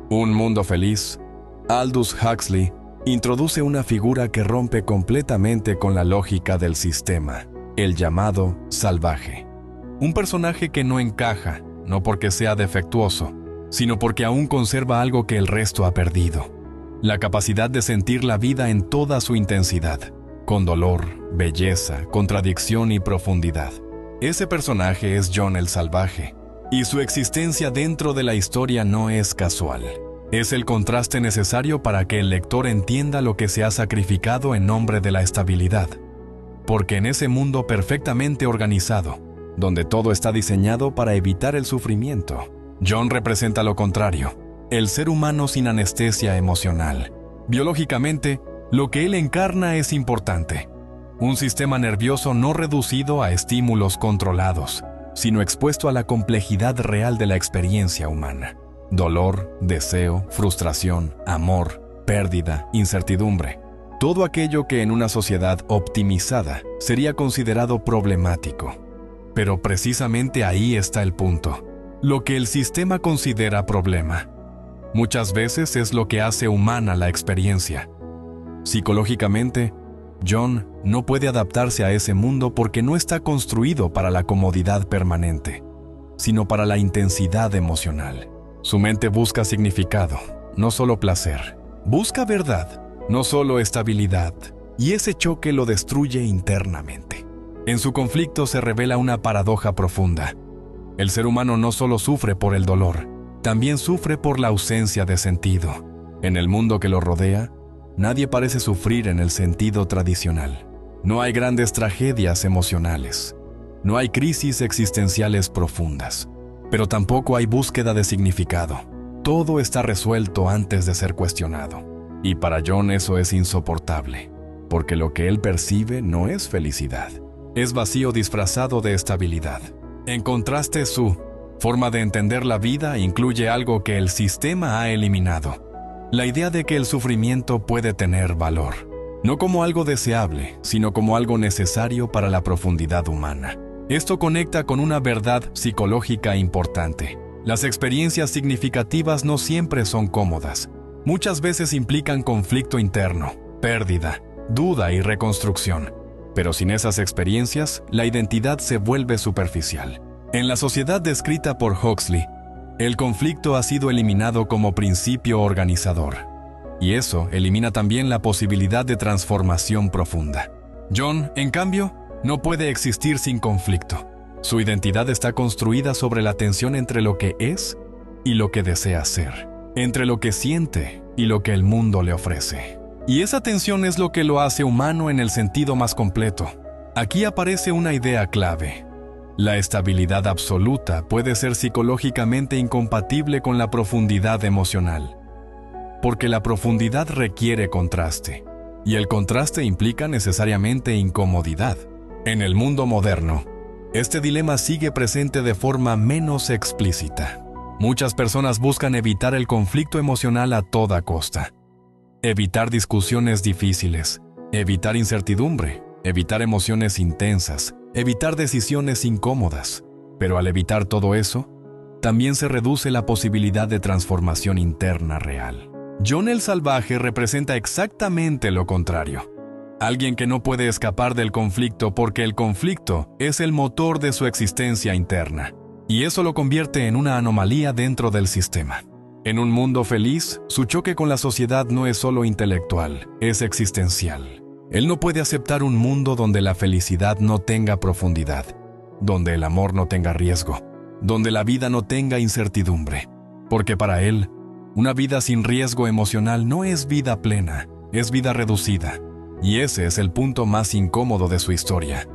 Un Mundo Feliz, Aldous Huxley introduce una figura que rompe completamente con la lógica del sistema, el llamado salvaje. Un personaje que no encaja, no porque sea defectuoso, sino porque aún conserva algo que el resto ha perdido: la capacidad de sentir la vida en toda su intensidad, con dolor, belleza, contradicción y profundidad. Ese personaje es Jon el Salvaje, y su existencia dentro de la historia no es casual. Es el contraste necesario para que el lector entienda lo que se ha sacrificado en nombre de la estabilidad. Porque en ese mundo perfectamente organizado, donde todo está diseñado para evitar el sufrimiento, Jon representa lo contrario: el ser humano sin anestesia emocional. Biológicamente, lo que él encarna es importante: un sistema nervioso no reducido a estímulos controlados, sino expuesto a la complejidad real de la experiencia humana. Dolor, deseo, frustración, amor, pérdida, incertidumbre. Todo aquello que en una sociedad optimizada sería considerado problemático. Pero precisamente ahí está el punto. Lo que el sistema considera problema muchas veces es lo que hace humana la experiencia. Psicológicamente, Jon no puede adaptarse a ese mundo porque no está construido para la comodidad permanente, sino para la intensidad emocional. Su mente busca significado, no solo placer. Busca verdad, no solo estabilidad, y ese choque lo destruye internamente. En su conflicto se revela una paradoja profunda. El ser humano no solo sufre por el dolor, también sufre por la ausencia de sentido. En el mundo que lo rodea, nadie parece sufrir en el sentido tradicional. No hay grandes tragedias emocionales. No hay crisis existenciales profundas. Pero tampoco hay búsqueda de significado. Todo está resuelto antes de ser cuestionado. Y para Jon eso es insoportable, porque lo que él percibe no es felicidad. Es vacío disfrazado de estabilidad. En contraste, su forma de entender la vida incluye algo que el sistema ha eliminado: la idea de que el sufrimiento puede tener valor, no como algo deseable, sino como algo necesario para la profundidad humana. Esto conecta con una verdad psicológica importante: las experiencias significativas no siempre son cómodas. Muchas veces implican conflicto interno, pérdida, duda y reconstrucción. Pero sin esas experiencias, la identidad se vuelve superficial. En la sociedad descrita por Huxley, el conflicto ha sido eliminado como principio organizador. Y eso elimina también la posibilidad de transformación profunda. Jon, en cambio, no puede existir sin conflicto. Su identidad está construida sobre la tensión entre lo que es y lo que desea ser, entre lo que siente y lo que el mundo le ofrece. Y esa tensión es lo que lo hace humano en el sentido más completo. Aquí aparece una idea clave: la estabilidad absoluta puede ser psicológicamente incompatible con la profundidad emocional, porque la profundidad requiere contraste, y el contraste implica necesariamente incomodidad. En el mundo moderno, este dilema sigue presente de forma menos explícita. Muchas personas buscan evitar el conflicto emocional a toda costa. Evitar discusiones difíciles, evitar incertidumbre, evitar emociones intensas, evitar decisiones incómodas. Pero al evitar todo eso, también se reduce la posibilidad de transformación interna real. Jon el Salvaje representa exactamente lo contrario. Alguien que no puede escapar del conflicto porque el conflicto es el motor de su existencia interna. Y eso lo convierte en una anomalía dentro del sistema. En un mundo feliz, su choque con la sociedad no es solo intelectual, es existencial. Él no puede aceptar un mundo donde la felicidad no tenga profundidad, donde el amor no tenga riesgo, donde la vida no tenga incertidumbre. Porque para él, una vida sin riesgo emocional no es vida plena, es vida reducida. Y ese es el punto más incómodo de su historia.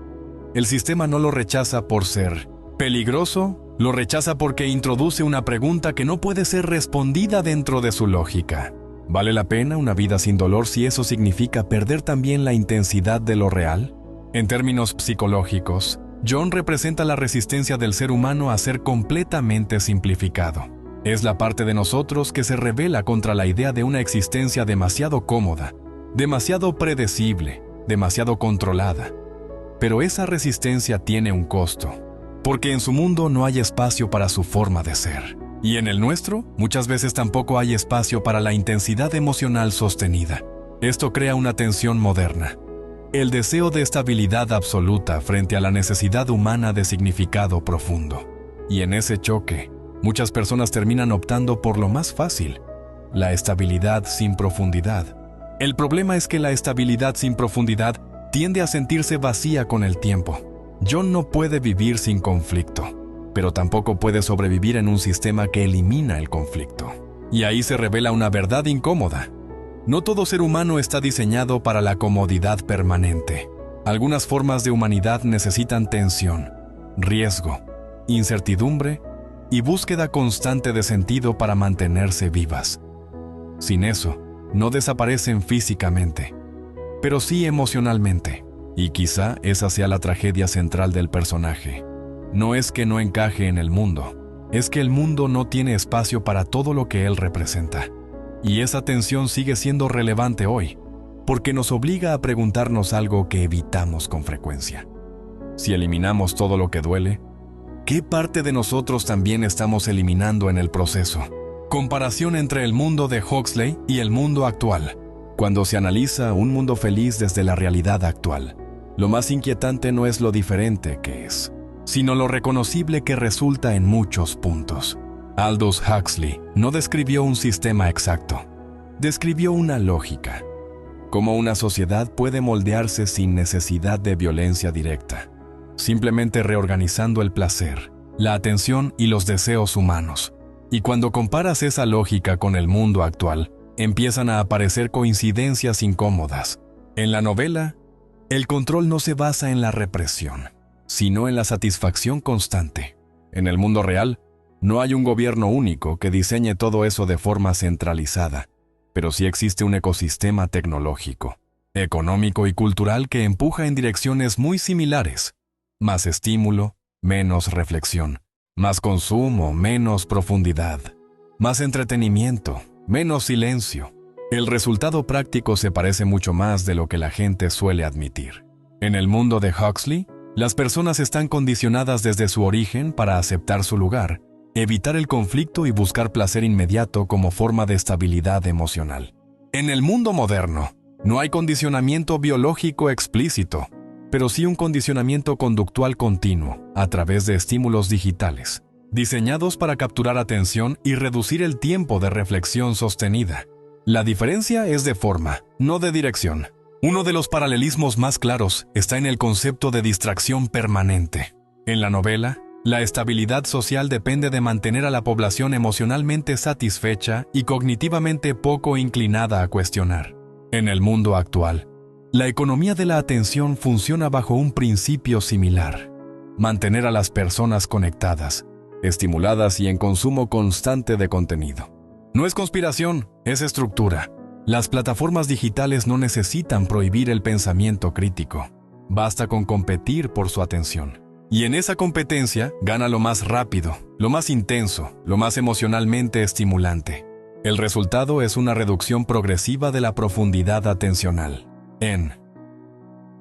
El sistema no lo rechaza por ser peligroso, lo rechaza porque introduce una pregunta que no puede ser respondida dentro de su lógica. ¿Vale la pena una vida sin dolor si eso significa perder también la intensidad de lo real? En términos psicológicos, Jon representa la resistencia del ser humano a ser completamente simplificado. Es la parte de nosotros que se rebela contra la idea de una existencia demasiado cómoda, demasiado predecible, demasiado controlada. Pero esa resistencia tiene un costo, porque en su mundo no hay espacio para su forma de ser. Y en el nuestro, muchas veces tampoco hay espacio para la intensidad emocional sostenida. Esto crea una tensión moderna. el deseo de estabilidad absoluta frente a la necesidad humana de significado profundo. Y en ese choque, muchas personas terminan optando por lo más fácil, la estabilidad sin profundidad. El problema es que la estabilidad sin profundidad tiende a sentirse vacía con el tiempo. John no puede vivir sin conflicto, pero tampoco puede sobrevivir en un sistema que elimina el conflicto. Y ahí se revela una verdad incómoda. No todo ser humano está diseñado para la comodidad permanente. Algunas formas de humanidad necesitan tensión, riesgo, incertidumbre y búsqueda constante de sentido para mantenerse vivas. Sin eso, no desaparecen físicamente, pero sí emocionalmente. Y quizá esa sea la tragedia central del personaje. No es que no encaje en el mundo, es que el mundo no tiene espacio para todo lo que él representa. Y esa tensión sigue siendo relevante hoy, porque nos obliga a preguntarnos algo que evitamos con frecuencia. Si eliminamos todo lo que duele, ¿qué parte de nosotros también estamos eliminando en el proceso? Comparación entre el mundo de Huxley y el mundo actual. Cuando se analiza un mundo feliz desde la realidad actual, lo más inquietante no es lo diferente que es, sino lo reconocible que resulta en muchos puntos. Aldous Huxley no describió un sistema exacto, describió una lógica. Cómo una sociedad puede moldearse sin necesidad de violencia directa, simplemente reorganizando el placer, la atención y los deseos humanos. Y cuando comparas esa lógica con el mundo actual, empiezan a aparecer coincidencias incómodas. En la novela, el control no se basa en la represión, sino en la satisfacción constante. En el mundo real, no hay un gobierno único que diseñe todo eso de forma centralizada, pero sí existe un ecosistema tecnológico, económico y cultural que empuja en direcciones muy similares. Más estímulo, menos reflexión. Más consumo, menos profundidad. Más entretenimiento, menos silencio. El resultado práctico se parece mucho más de lo que la gente suele admitir. En el mundo de Huxley, las personas están condicionadas desde su origen para aceptar su lugar, evitar el conflicto y buscar placer inmediato como forma de estabilidad emocional. En el mundo moderno, no hay condicionamiento biológico explícito, pero sí un condicionamiento conductual continuo a través de estímulos digitales, diseñados para capturar atención y reducir el tiempo de reflexión sostenida. La diferencia es de forma, no de dirección. Uno de los paralelismos más claros está en el concepto de distracción permanente. En la novela, la estabilidad social depende de mantener a la población emocionalmente satisfecha y cognitivamente poco inclinada a cuestionar. En el mundo actual, la economía de la atención funciona bajo un principio similar: mantener a las personas conectadas, estimuladas y en consumo constante de contenido. No es conspiración, es estructura. Las plataformas digitales no necesitan prohibir el pensamiento crítico. Basta con competir por su atención. Y en esa competencia gana lo más rápido, lo más intenso, lo más emocionalmente estimulante. El resultado es una reducción progresiva de la profundidad atencional. En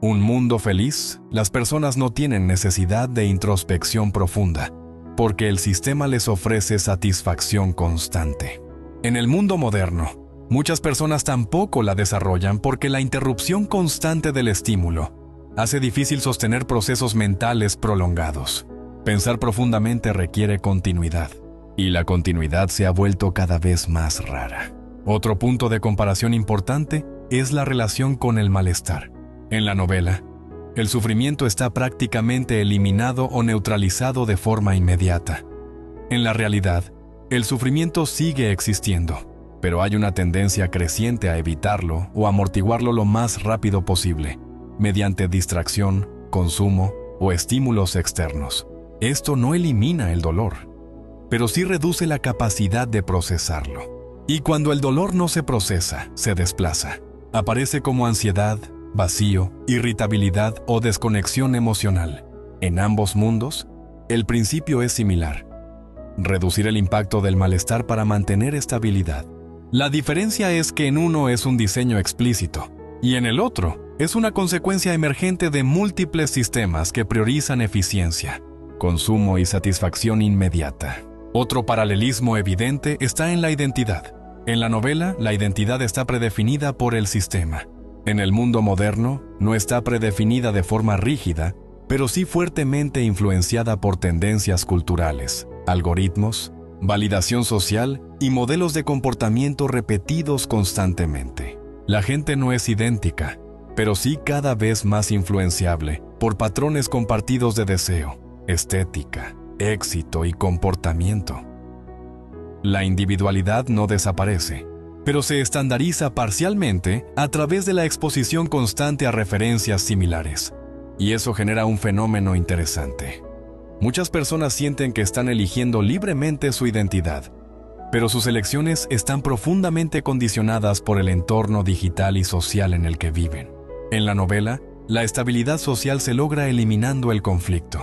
un mundo feliz, las personas no tienen necesidad de introspección profunda, porque el sistema les ofrece satisfacción constante. En el mundo moderno, muchas personas tampoco la desarrollan porque la interrupción constante del estímulo hace difícil sostener procesos mentales prolongados. Pensar profundamente requiere continuidad, y la continuidad se ha vuelto cada vez más rara. Otro punto de comparación importante es la relación con el malestar. En la novela, el sufrimiento está prácticamente eliminado o neutralizado de forma inmediata. En la realidad, el sufrimiento sigue existiendo, pero hay una tendencia creciente a evitarlo o amortiguarlo lo más rápido posible, mediante distracción, consumo o estímulos externos. Esto no elimina el dolor, pero sí reduce la capacidad de procesarlo. Y cuando el dolor no se procesa, se desplaza. Aparece como ansiedad, vacío, irritabilidad o desconexión emocional. En ambos mundos, el principio es similar: reducir el impacto del malestar para mantener estabilidad. La diferencia es que en uno es un diseño explícito, y en el otro es una consecuencia emergente de múltiples sistemas que priorizan eficiencia, consumo y satisfacción inmediata. Otro paralelismo evidente está en la identidad. En la novela, la identidad está predefinida por el sistema. En el mundo moderno, no está predefinida de forma rígida, pero sí fuertemente influenciada por tendencias culturales, algoritmos, validación social y modelos de comportamiento repetidos constantemente. La gente no es idéntica, pero sí cada vez más influenciable por patrones compartidos de deseo, estética, éxito y comportamiento. La individualidad no desaparece, pero se estandariza parcialmente a través de la exposición constante a referencias similares. Y eso genera un fenómeno interesante. Muchas personas sienten que están eligiendo libremente su identidad, pero sus elecciones están profundamente condicionadas por el entorno digital y social en el que viven. En la novela, la estabilidad social se logra eliminando el conflicto.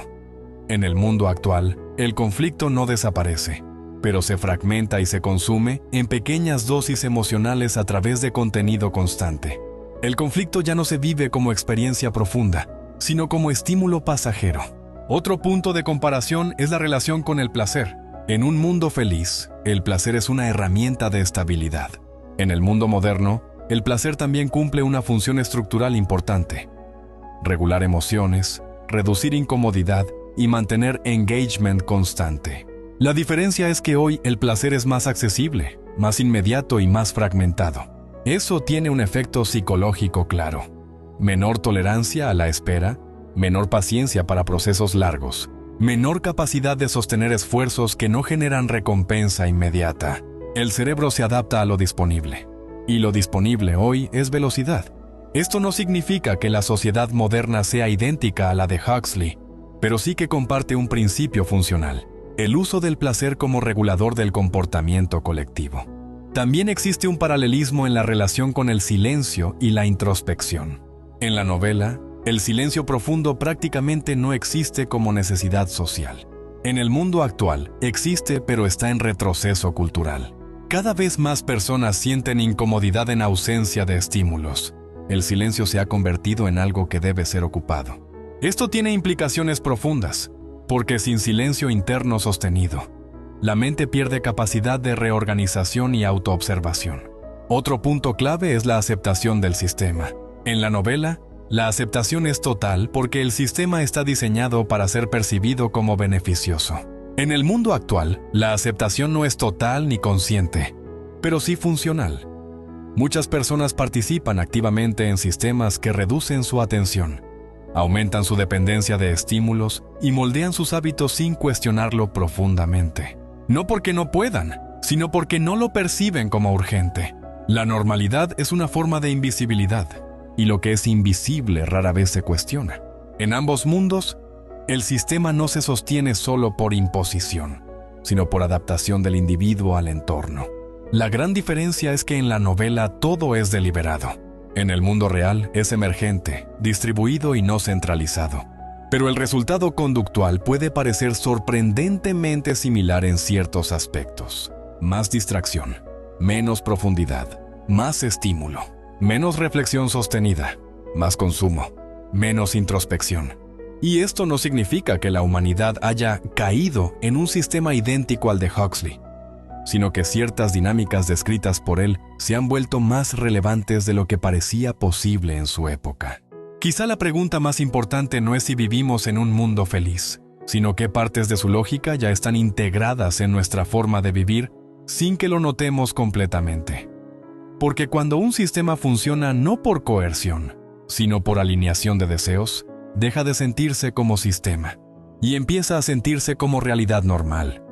En el mundo actual, el conflicto no desaparece, pero se fragmenta y se consume en pequeñas dosis emocionales a través de contenido constante. El conflicto ya no se vive como experiencia profunda, sino como estímulo pasajero. Otro punto de comparación es la relación con el placer. En un mundo feliz, el placer es una herramienta de estabilidad. En el mundo moderno, el placer también cumple una función estructural importante: regular emociones, reducir incomodidad y mantener engagement constante. La diferencia es que hoy el placer es más accesible, más inmediato y más fragmentado. Eso tiene un efecto psicológico claro: menor tolerancia a la espera, menor paciencia para procesos largos, menor capacidad de sostener esfuerzos que no generan recompensa inmediata. El cerebro se adapta a lo disponible, y lo disponible hoy es velocidad. Esto no significa que la sociedad moderna sea idéntica a la de Huxley, pero sí que comparte un principio funcional: el uso del placer como regulador del comportamiento colectivo. También existe un paralelismo en la relación con el silencio y la introspección. En la novela, el silencio profundo prácticamente no existe como necesidad social. En el mundo actual, existe, pero está en retroceso cultural. Cada vez más personas sienten incomodidad en ausencia de estímulos. El silencio se ha convertido en algo que debe ser ocupado. Esto tiene implicaciones profundas, porque sin silencio interno sostenido, la mente pierde capacidad de reorganización y autoobservación. Otro punto clave es la aceptación del sistema. En la novela, la aceptación es total porque el sistema está diseñado para ser percibido como beneficioso. En el mundo actual, la aceptación no es total ni consciente, pero sí funcional. Muchas personas participan activamente en sistemas que reducen su atención, aumentan su dependencia de estímulos y moldean sus hábitos sin cuestionarlo profundamente. No porque no puedan, sino porque no lo perciben como urgente. La normalidad es una forma de invisibilidad, y lo que es invisible rara vez se cuestiona. En ambos mundos, el sistema no se sostiene solo por imposición, sino por adaptación del individuo al entorno. La gran diferencia es que en la novela todo es deliberado. En el mundo real es emergente, distribuido y no centralizado. Pero el resultado conductual puede parecer sorprendentemente similar en ciertos aspectos. Más distracción, menos profundidad, más estímulo, menos reflexión sostenida, más consumo, menos introspección. Y esto no significa que la humanidad haya caído en un sistema idéntico al de Huxley, sino que ciertas dinámicas descritas por él se han vuelto más relevantes de lo que parecía posible en su época. Quizá la pregunta más importante no es si vivimos en un mundo feliz, sino qué partes de su lógica ya están integradas en nuestra forma de vivir sin que lo notemos completamente. Porque cuando un sistema funciona no por coerción, sino por alineación de deseos, deja de sentirse como sistema y empieza a sentirse como realidad normal.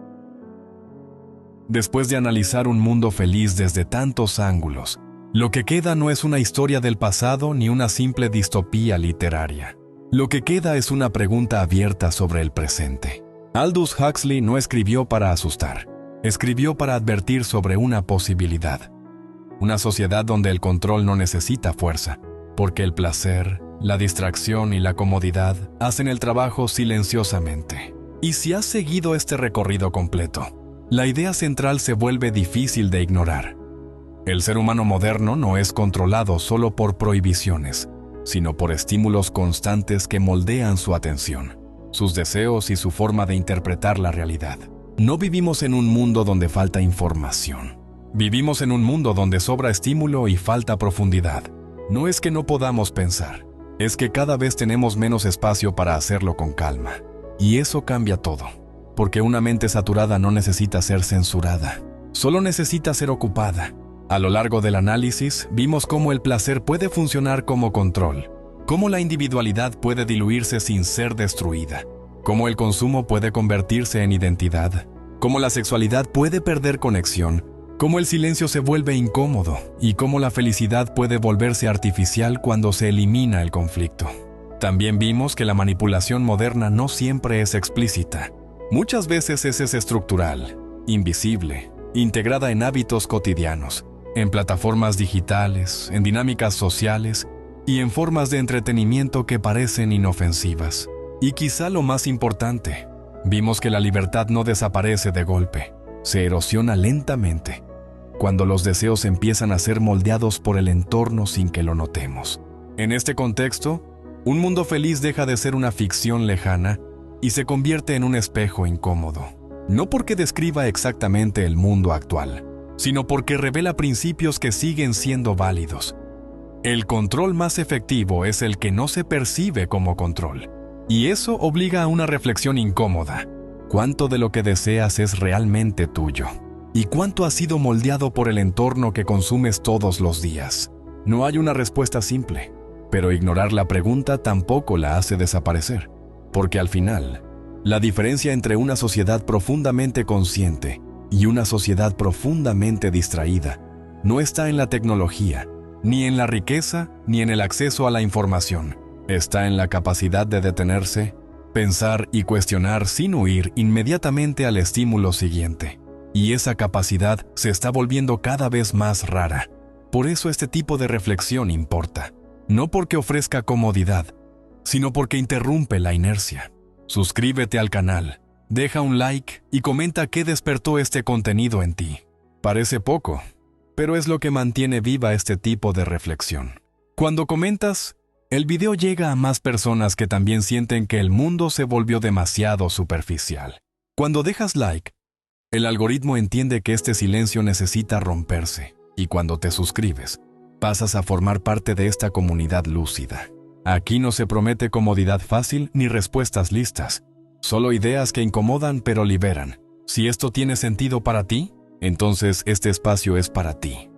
Después de analizar un mundo feliz desde tantos ángulos, lo que queda no es una historia del pasado ni una simple distopía literaria. Lo que queda es una pregunta abierta sobre el presente. Aldous Huxley no escribió para asustar, escribió para advertir sobre una posibilidad. Una sociedad donde el control no necesita fuerza, porque el placer, la distracción y la comodidad hacen el trabajo silenciosamente. Y si has seguido este recorrido completo, la idea central se vuelve difícil de ignorar. El ser humano moderno no es controlado solo por prohibiciones, sino por estímulos constantes que moldean su atención, sus deseos y su forma de interpretar la realidad. No vivimos en un mundo donde falta información. Vivimos en un mundo donde sobra estímulo y falta profundidad. No es que no podamos pensar, es que cada vez tenemos menos espacio para hacerlo con calma. Y eso cambia todo, porque una mente saturada no necesita ser censurada, solo necesita ser ocupada. A lo largo del análisis, vimos cómo el placer puede funcionar como control, cómo la individualidad puede diluirse sin ser destruida, cómo el consumo puede convertirse en identidad, cómo la sexualidad puede perder conexión, cómo el silencio se vuelve incómodo y cómo la felicidad puede volverse artificial cuando se elimina el conflicto. También vimos que la manipulación moderna no siempre es explícita. Muchas veces es estructural, invisible, integrada en hábitos cotidianos, en plataformas digitales, en dinámicas sociales y en formas de entretenimiento que parecen inofensivas. Y quizá lo más importante, vimos que la libertad no desaparece de golpe, se erosiona lentamente, cuando los deseos empiezan a ser moldeados por el entorno sin que lo notemos. En este contexto, un mundo feliz deja de ser una ficción lejana y se convierte en un espejo incómodo. No porque describa exactamente el mundo actual, sino porque revela principios que siguen siendo válidos. El control más efectivo es el que no se percibe como control. Y eso obliga a una reflexión incómoda. ¿Cuánto de lo que deseas es realmente tuyo? ¿Y cuánto ha sido moldeado por el entorno que consumes todos los días? No hay una respuesta simple, pero ignorar la pregunta tampoco la hace desaparecer, porque al final, la diferencia entre una sociedad profundamente consciente y una sociedad profundamente distraída no está en la tecnología, ni en la riqueza, ni en el acceso a la información. Está en la capacidad de detenerse, pensar y cuestionar sin huir inmediatamente al estímulo siguiente. Y esa capacidad se está volviendo cada vez más rara. Por eso este tipo de reflexión importa. No porque ofrezca comodidad, sino porque interrumpe la inercia. Suscríbete al canal, deja un like y comenta qué despertó este contenido en ti. Parece poco, pero es lo que mantiene viva este tipo de reflexión. Cuando comentas, el video llega a más personas que también sienten que el mundo se volvió demasiado superficial. Cuando dejas like, el algoritmo entiende que este silencio necesita romperse, y cuando te suscribes, pasas a formar parte de esta comunidad lúcida. Aquí no se promete comodidad fácil ni respuestas listas, solo ideas que incomodan pero liberan. Si esto tiene sentido para ti, entonces este espacio es para ti.